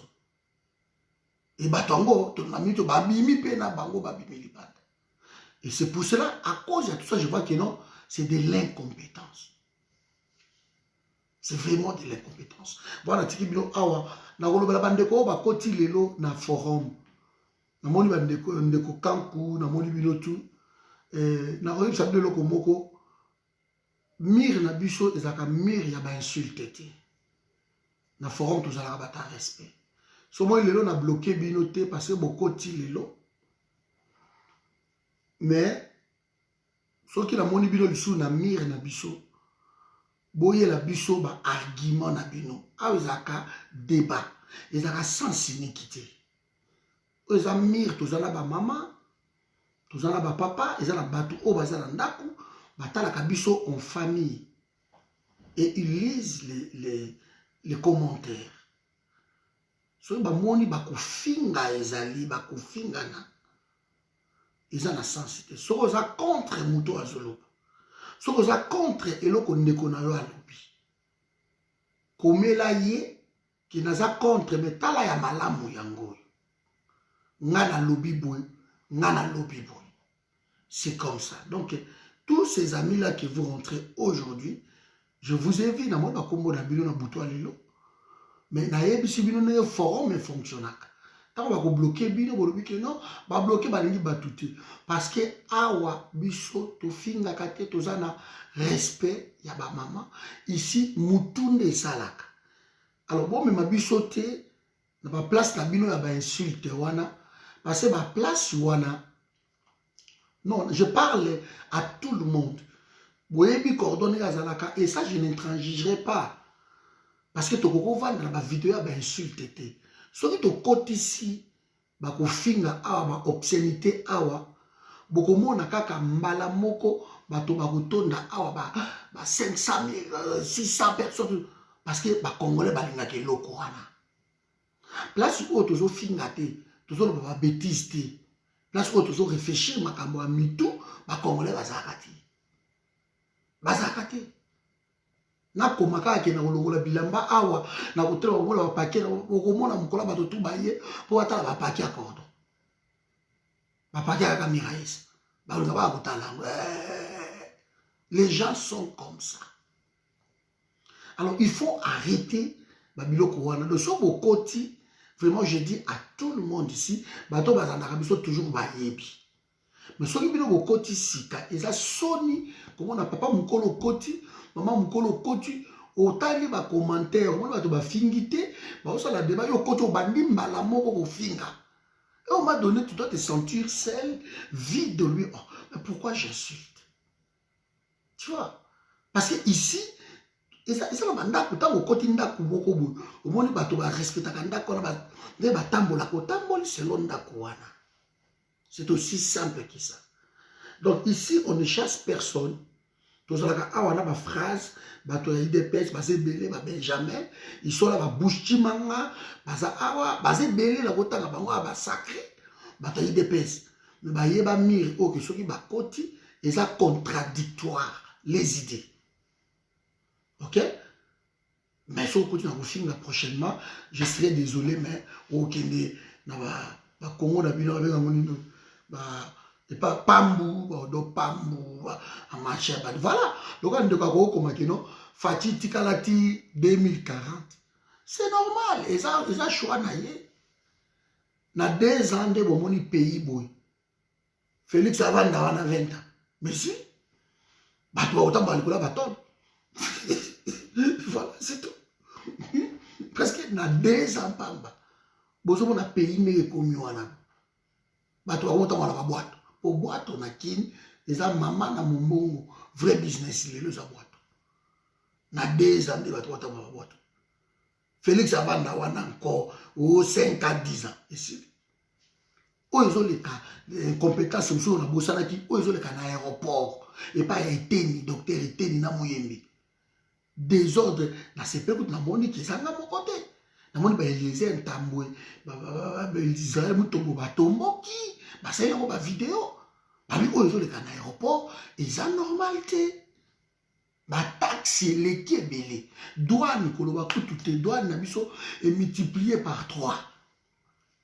Et batango, ton ami to babimi pena bango babimi libanda. Et c'est pour cela, à cause de tout ça, je vois que non, c'est de l'incompétence. C'est vraiment de l'incompétence. Voilà, tiki bilo awa, na kolobela bandeko ba koti lelo na forum. Na moni bandeko ndeko kanku, na moni bilo tout. Na koyi sa bilo ko moko. Mir na biso ezaka mir ya ba insulte te. Na forum tous ala bata respect. So moi lelo na bloqué bino te parce que bokoti lelo. Mais ce qui na moni bino lisu na mir na biso. Boye la biso ba argument na bino. A ezaka débat. Ezaka sans iniquité. Eza mir tozala ba maman, tozala ba papa, ezala batu o bazala ndaku, batala ka biso en famille. Et ils lisent les commentaires. So ba moni ba kofinga ezali, ba kofinga na. Ezana sensité. So oza contre muto azoloba. So oza contre eloko ndeko na yo alobi. Komela ye ki naza contre metala ya malamu yango. Ngana lobi boy, ngana lobi boy. C'est comme ça. Donc tous ces amis là qui vont rentrer aujourd'hui, je vous invite à moi ba kombo na bilo na buto alelo. Mais na yebisi bino na forum fonctionnaka. Tant on va bloquer bino bolobi que non, ba bloquer balingi batute parce que awa biso to finga kate tozana respect ya ba maman ici mutunde salaka. Alors bon mais ma biso te na ba place na bino ya ba insulte wana parce que ba place wana non, je parle à tout le monde. Boyebi coordonner azalaka et ça je n'intransigerai pas. Parce que tu vas dans la vidéo, tu vas insulter. Si tu côté ici, tu vas finir à obscénité, tu vas kaka mbala moko, bato bakotonda awa ba 500 000 600 personnes parce que ba congolais balingaka eloko wana place oyo tozofinga te tozoloba ba bêtise te place oyo tozoréfléchir makambo ya mitu bacongolais bazalaka te nakoma kaka ke na kolongola bilamba awa na kotela bakomola bapake okomona mokolo bato tu baye mpo batala bapake ya cordon bapake kaka miraïs balinga baka kotala yango les gens sont comme ça. Alors il faut arrêter babiloko wana de so bokoti vraiment je dis à tout le monde ici bato bazandaka biso toujours bayebi mais soki bino bokoti sika eza soni komona papa mokolo koti mama mokolo koti otali bacommentaire omona bato bafingi te baosala débat yo koti obandi mbala moko kofinga et on m'a donné tu dois te sentir seul vide de lui. Oh, mais pourquoi j'insulte? Tu vois, parce que ici eza na bandako ntango okoti ndako moko boye omoni bato barespectaka ndako wana nde batambolaka otamboli selon ndako wana. C'est aussi simple que ça. Donc ici on ne chasse personne. Tozalaka awa na ba phrase bato ya IDPS baze belé ba Benjamin ils sont là ba bouche chimanga baza awa baze belé la kotanga bango ba sacré bato ya IDPS mais ba yeba mire o ke soki ba koti eza contradictoire les idées. Ok? Mais si on continue à vous filmer prochainement, je serai désolé, mais ok, na ba Congo na bino avec un monino, et pas pambu, do pambu, a marché ba. Voilà. Donc on doit comme kino, Fati Tikalati 2040. C'est normal. Et ça choix na yé. Na 2 ans de bon pays boy. Félix Avanda wana 20 ans. Mais si, bah tu vas autant parler pour la bâtonne. Voilà, c'est tout. Presque na 2 ans pamba. Bozo mona pays ne komi wana. Bato ba wota mala ba boîte. Po boîte on a kin, eza maman na mombongo, vrai business lelo za boîte. Na 2 ans de bato wota ba boîte. Félix Avanda wana encore au 5 à 10 ans ici. O ils ont les cas compétences sur na bosana ki, o ils ont les cas na aéroport et pas eteni docteur eteni na moyembi. Désordre na sepe kuti na moni ki sanga mon côté na moni ba Eliezer Ntambwe ba Israël Mutombo batomboki ba sala ko ba vidéo ba bi oyo le kana aéroport eza normalité ba taxi les kebele douane ko lo ba kutu te douane na biso est multiplié par 3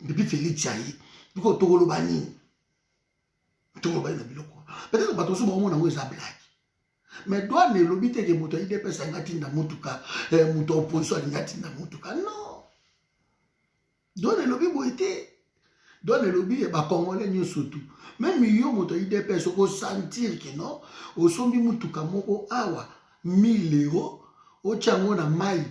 depuis Félix Yayi biko to ko lo bani to ko ba na biloko peut-être ba to so ba mo na ngo eza blague. Mais douane ne lobite que moto IDPS ngatinda mutuka moto opposition ngatinda mutuka non. Douane lobi boité. Douane lobi ba congolais nyo surtout. Même yo moto IDPS ko sentir que non o sombi mutuka moko awa 1000 € o chango na mai.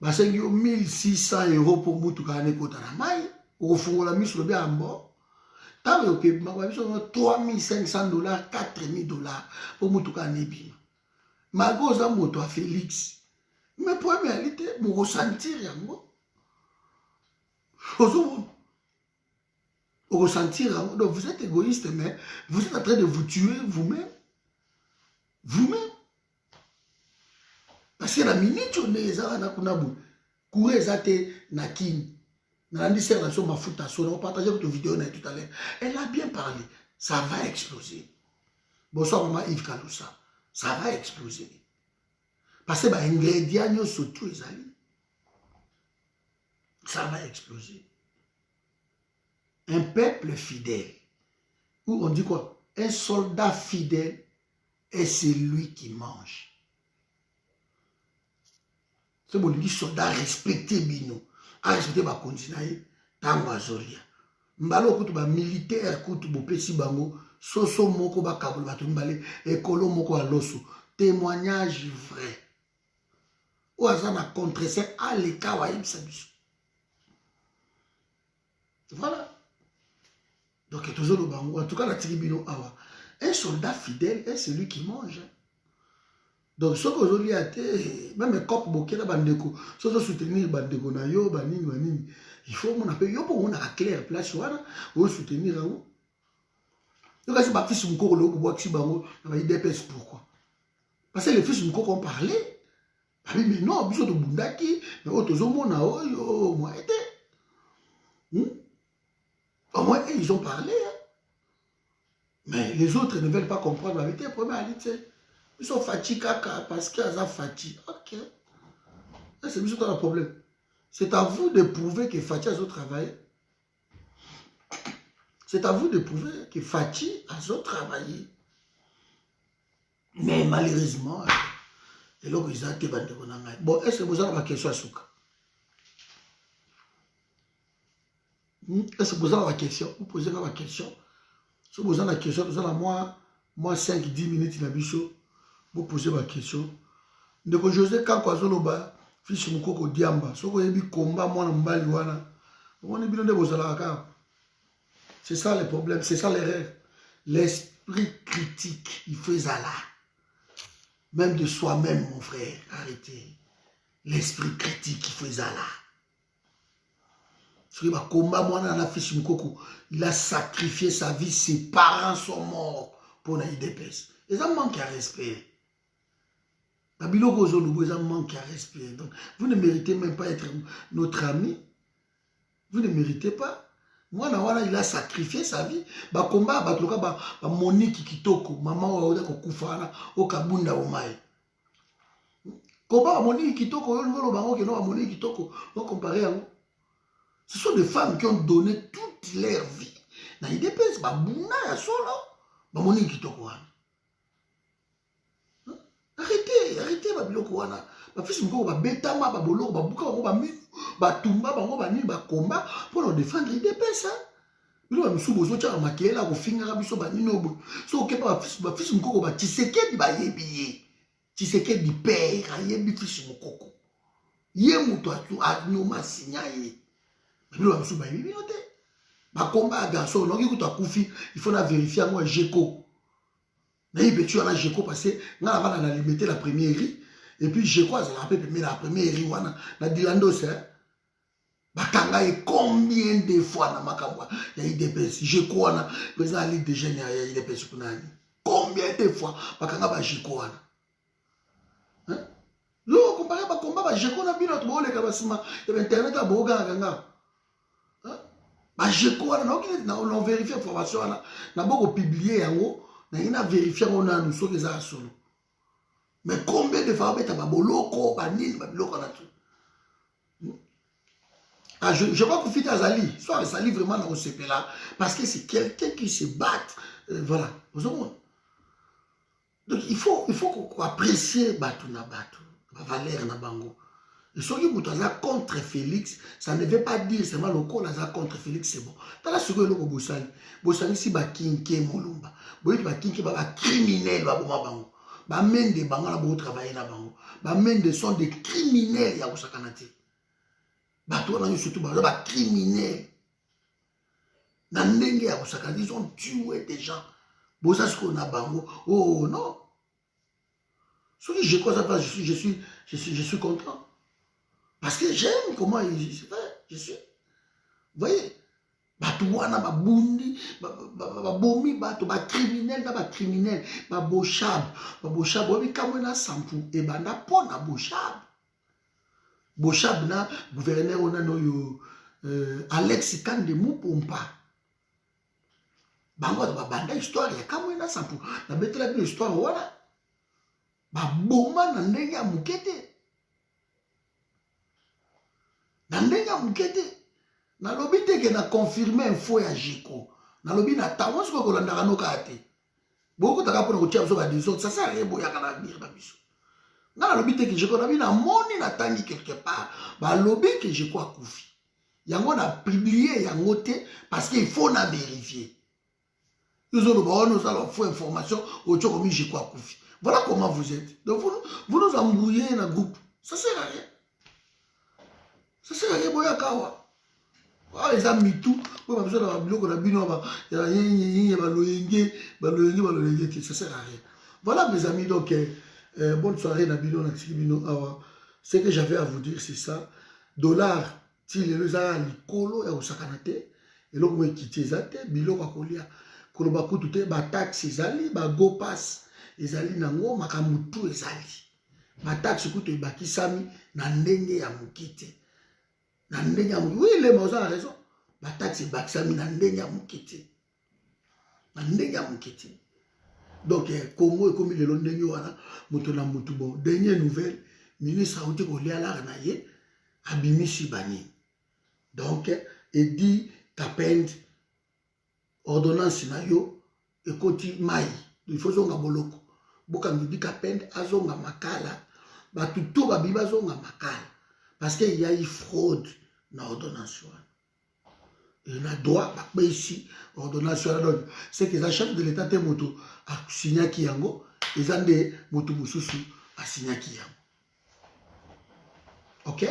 Ba sengi 1600 € pour mutuka ne kota na mai o fungola miso lobi ambo. Tant que je suis 3500 $, 4000 $ pour Moutouka Nebi. Ma gauche a moto à Félix. Mais pour moi, réalité, vous ressentir, vous ressentir. Donc vous êtes égoïste, mais vous êtes en train de vous tuer vous-même. Vous-même. Parce que la minute où on est à Kunabu, courez zate nakin. On partage votre vidéo tout à l'heure. Elle a bien parlé. Ça va exploser. Bonsoir, maman Yves Kaloussa. Ça va exploser. Parce que les ingrédients sont tous les alliés. Ça va exploser. Un peuple fidèle. Où on dit quoi? Un soldat fidèle est celui qui mange. C'est bon, on dit soldat respecté bino. A respecté ba continue tango azolia mbalo kutu ba militaire kutu bopesi bango soso moko ba kabolo bato mbale ekolo moko aloso témoignage vrai ou azana contre ça à l'état wa ibsa biso. Voilà. Donc toujours le bango en tout cas la tribune awa un soldat fidèle est celui qui mange. Donc ce que aujourd'hui a été même cop bokela bandeko so soutenir bandeko na yo banini il faut mon appel yo pour on a clair place wana ou soutenir eux. Donc, c'est ma fils Mukoko, le Okobo, qui bango, dans IDPS, pourquoi? Parce que les fils Mukoko ont parlé. Ah oui, mais non, biso de Bundaki, mais autres hommes, au moins, au moins, ils ont parlé. Hein. Mais les autres ne veulent pas comprendre la vérité. Ils sont fatigués parce qu'ils ont fatigué. Ok. C'est juste un problème. C'est à vous de prouver que Fatih a travaillé. C'est à vous de prouver que Fatih a travaillé. Mais malheureusement, et là, ils ont été bandés. Bon, est-ce que vous avez une question à Souka? Est-ce que vous avez une question? Vous posez une question. Si vous avez une question, vous avez moi 5-10 minutes dans le vous posez ma question. Donc, José, quand vous avez fils Mukoko Diamba, si vous avez un combat, moi, c'est ça le problème, c'est ça l'erreur. L'esprit critique, il fait ça là. Même de soi-même, mon frère, arrêtez. L'esprit critique, il fait ça là. Il a sacrifié sa vie, ses parents sont morts pour l'IDPS. Et ça manque à respect. Ça manque à respect. Donc, vous ne méritez même pas être notre ami. Vous ne méritez pas. Moi, il a sacrifié sa vie. Combat, Monique Kitoko, maman, au Kabunda, au Maï. Combat, Monique Kitoko, Monique Kitoko, on comparer à vous. Ce sont des femmes qui ont donné toute leur vie. Dans l'IDPS, Monique Kitoko. Arrêtez, Babiloko. Ma fils Moko, Betama, Babolo, Babuka, Batumba, Bakomba, pour défendre l'IDPS. Il y a des gens qui ont fait des choses qui ont fait des choses qui ont fait des choses qui ont fait des Tshisekedi père, il fils Mokoko. Yemuto anyoma signaye. Bilo amsu ba bibi note. Ba combat garçon, non ki kufi, il faut la vérifier moi Jeko. Na ibetu na Jeko passé, na va na limiter la première riz et puis Jeko ça rappelle mais la première riz wana na Dilando c'est bakanga et combien de fois na makambwa ya IDPS Jeko wana président la Ligue des jeunes ya IDPS kunani. Combien de fois bakanga ba Jeko wana. Yo comparé ba combat ba Jeko na bino to boleka basima ya internet a boga ganga. Ba Jeko na on vérifie information na boko publier yango na ina vérifier on a nous soki za solo. Mais combien de fois beta ba boloko ba nini ba biloko na tout. Ah je crois que Fiti Azali, soit Azali vraiment dans ce là parce que c'est quelqu'un qui se bat voilà, vous avez. Donc il faut qu'on apprécie Batu na Batu. Valère na bango. Et ce qui est contre Félix, ça ne veut pas dire seulement le corps contre Félix, c'est bon. Dans la seconde, le Bossali, Bossali, si Bakinke Molumba, Bakinke, criminel, bango. Mène des bango, là, travailler na bango. Mène des sont des criminels, ya Osakanate. Bato, on a surtout des criminels. Nandenge ya Osakanate, ils ont tué des gens. Bossali, qu'on a bango. Oh non. Je crois ça, je suis content. Parce que j'aime comment il se fait. Je suis. Vous voyez? Batouana, babundi, babomi, criminel, criminel, babochab, oui, kamena sampu, et banda pona bochab. Bochab na, gouverneur, on a no Alex Kande Mupompa. Bango, banda histoire, ya kamena sampu. Na betela bi histoire, voilà. Baboma na ndenge ya mukete. Na ndenge ya mukete. Na lobi teke na confirmer info ya Jeko. Na lobi na tawo siko kolanda no kate. Boko taka pona ko tia so ba diso, ça sert à rien boya kana venir ba biso. Na lobi teke Jeko na bi na moni na tangi quelque part. Ba lobi que Jeko a kufi. Yango na publier yango te parce qu'il faut na vérifier. Nous avons fait information au tchoko mi Jeko a kufi. Voilà comment vous êtes. Donc vous nous embrouillez dans le groupe. Ça sert à rien. Ça sert à rien, boya kawa. Ah, les amis, tout. Ça sert à rien. Voilà, mes amis. Donc, bonne soirée, Nabino. Ce que j'avais à vous dire, c'est ça. Dollar, si les gens ont les colos, et au sakanate, et l'on va quitter ça, bilo kakolia. koloba kutu te ba taxe ezali ba go pass ezali nango makambo tu ezali ba taxe kutu ebakisami na ndenge ya mokite na ndenge ya mokite oui le moza a raison ba taxe ebakisami na ndenge ya mokite na ndenge ya mokite donc Congo ekomi lelo ndenge wana moto na motu bon dernière nouvelle ministre auti kolia lara na ye abimisi bani donc edi tapend ordonnance na yo ekoti mai il faut zonga boloko bokangi di kapend azonga makala batu to babi bazonga makala parce que il y a eu fraude na ordonnance wana il a droit ba ici ordonnance wana donc c'est que la chef de l'état te moto a signé ki yango ezande moto mususu a signé ki yango OK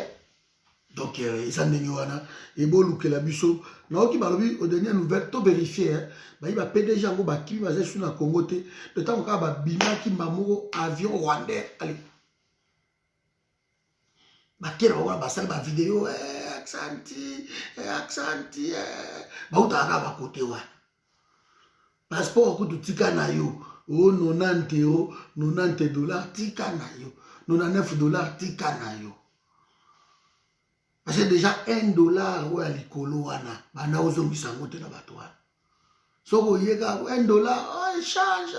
donc ça ndenge wana ebolukela biso naoki balobi au dernier nouvelle to vérifier ba iba PDG yango ba kimi baza sur na Congo te le temps ka ba bimaki mamoko avion rwandais allez ba kera wana basali ba vidéo accenti ba utaka ba côté wana passeport ko tutika na yo o 90 euro $90 tika na yo $99 tika na yo. Parce que déjà $1 ouais à l'écolo wana bana ozongisa ngote na bato wana soko yeka $1 oh change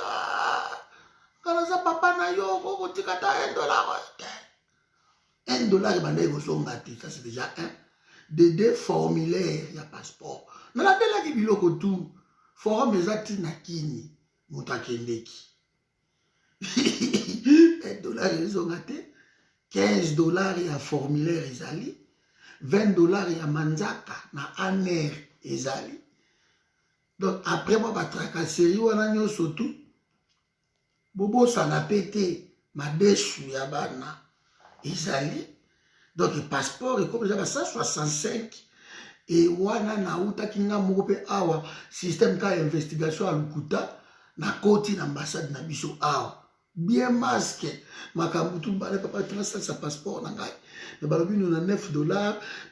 kana za papa na yo ko tikata $1 bana ekozonga te ça c'est déjà un de deux formulaires ya passeport na la tela ki biloko tout forum ezati na kini mutakendeki $1 ezonga te $15 ya formulaire ezali $20 ya manzaka na aner ezali donc après moi batracasserie wana nyonso tout bobosana pete madesu ya bana ezali donc le passeport est comme déjà 165 et wana na utaki nga moko pe awa système ka investigation à lukuta na koti na ambassade na biso awa bien masque makambo tu bale papa tu sa passeport na ngai mais balobi nous na $9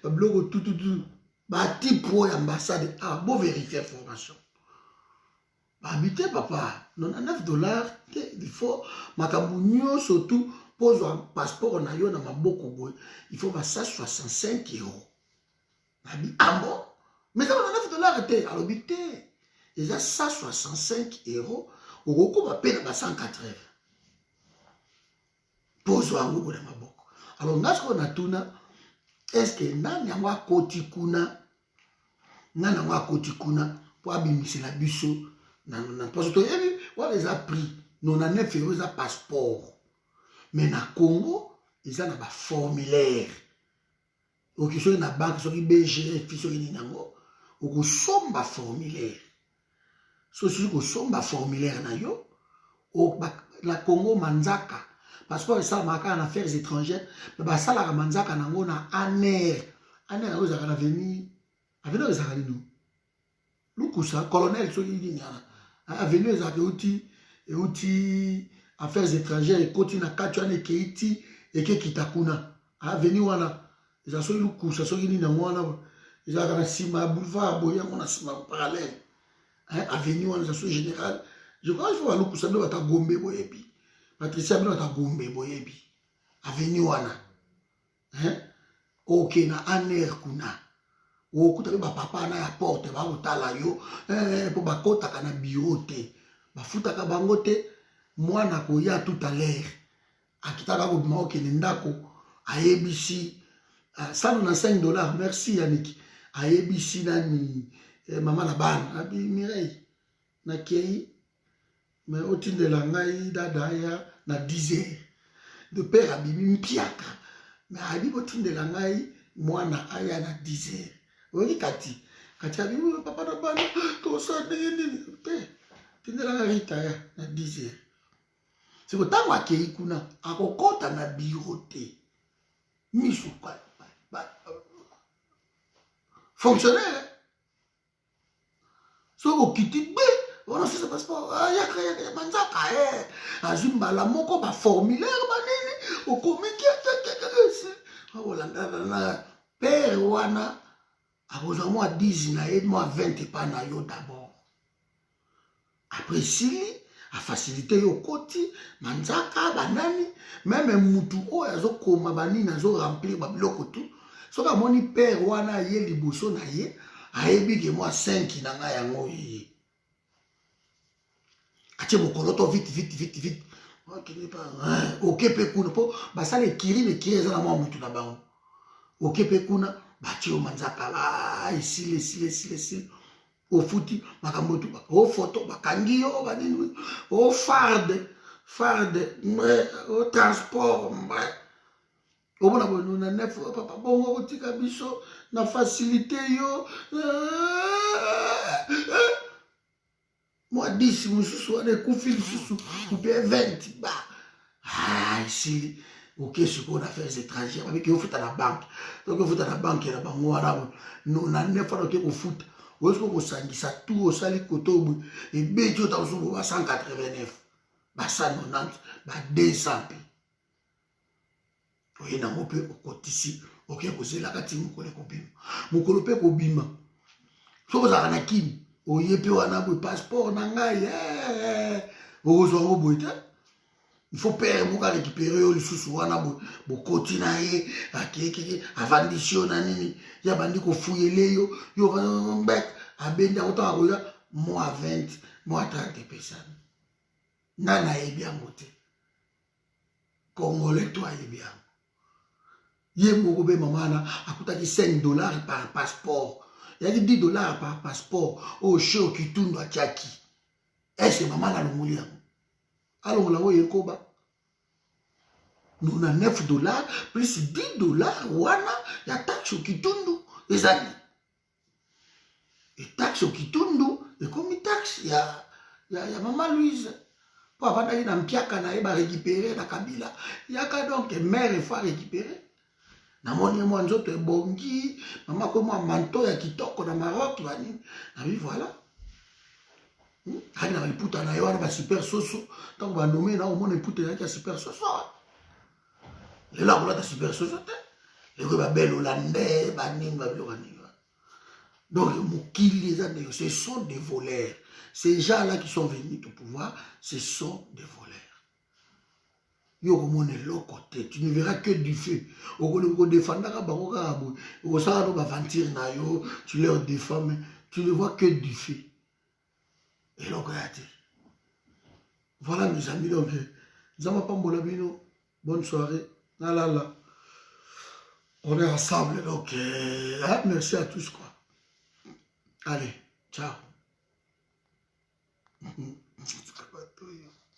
ba blogo tout ba tipo ya ambassade ah bon vérifier information ba habiter papa non na $9 il faut makambo nyonso tout pose un passeport na yo na maboko boy il faut ba 165 €. Nabi ah bon mais ça na $9 te alobi te déjà 165 € okoko ba pe na 180 pose wango na maboko. Alors ngasko na tuna est-ce que nani yango akoti kuna po abimisela biso na parce que ebi wa les a pris 99 € za passeport mais na Congo ils ont ba formulaire ok so na banque so ki BGF so ni nango oko somba formulaire so si ko somba formulaire na yo o la Congo manzaka passeport ça marqué en affaires étrangères mais bah ça la manzaka nango na aner vous avez venu avec nous ça nous lukusa colonel so yini nyana avenue za outil affaires étrangères et continue na katwana keiti eke kitakuna avenue wana za so lukusa so yini na mwana za kana sima boulevard boya mona sima parallèle avenue wana za so général je crois il faut lukusa ndo bata gombe boyebi Patricia bino ta gombe boyebi avenue wana ok na aner kuna okuta ba papa na ya porte ba otala yo po bakota na bureau te bafutaka bango te mwana ko ya tout à l'heure akitaka ko bima okende ndako ayebisi $195 merci Yannick ayebisi nani mama na bana abi Mireille na kei mais otindela ngai dada ya na 10 heures de père abimi mpiaka mais abi otindela ngai mwana aya na 10 heures oui kati abimi papa na bana to sa nini te tindela ngai rita ya na 10 heures c'est que tango akei kuna akokota na bureau te misu kwa fonctionnaire so okiti be on fait ce passeport ya manzaka azimbala moko ba formulaire banini okomiki olanda na père wana akozwa mwa 10 na ye mwa 20 pa na yo d'abord Après sili a facilité yo koti manzaka banani même mutu o yazo koma banini azo remplir ba biloko tout soka moni père wana ye liboso na ye ayebi ke moi 5 na nga yango ye atie mokoloto vite ok pe kuna po basala ekiri eza na mwa mutu na bango ok pe kuna batie o manzaka ba esili ofuti makambo tu o photo bakangi yo banini o farde o transport o bona bono na nef papa bongo otika biso na facilité yo moi 10 mususu wana ekufi lisusu coupe 20 ba ici ok sikoyo na affaires étrangères babiki ofuta na banque donc ofuta na banque na bango wana na nef wana oke kofuta oyesko kosangisa tout osali koto ebeti otakosungo ba 189 ba 190 ba 200 mpe oye nango mpe okotisi oke kozelaka ti mokolo ekobima mokolo mpe kobima soki ozalaka na kini oye mpe wana boye passeport na ngai okozwa yango boye te il faut pere moko arécupere yo lisusu wana bokoti na ye akekeke avandisi yo na nini ya bandi kofuyele yo mbek abendi akotanga koya mois 20 mois 30 epesani nani ayebi yango te congolais to ayebi yango ye moko mpe mama wana akutaki $5 par passeport yaki $10 par passeport oyo sheo kitundu atiaki ese mama nalongoli yango alongola ngo ye koba nuna $9 plus $10 wana ya taxe kitundu ezali taxe kitundu ekomi taxe ya mama Louise po avandaki na mpiaka na ye barécupere na Kabila yaka donc mare efo arécupere namoni mwa nzoto ebongi mama kwe mwa manto ya kitoko na Maroc banini nabi voilà aki na baliputa na ye wana basuper soso ntango banome na omona eputa yaki ya super soso lelo akolata super soso te leko babele olande banini babiloko nini donc mokili eza ndenge ce sont des voleurs ces gens là qui sont venus au pouvoir ce sont des voleurs yo komona eloko te tu ne verras que du feu okodefendaka bango kaka boye okosala no baventure na yo tu leur défends mais tu ne vois que du feu eloko ya te voilà mes amis donc nzambe apambola bino bonne soirée nalala on est ensemble donc merci à tous quoi allez ciao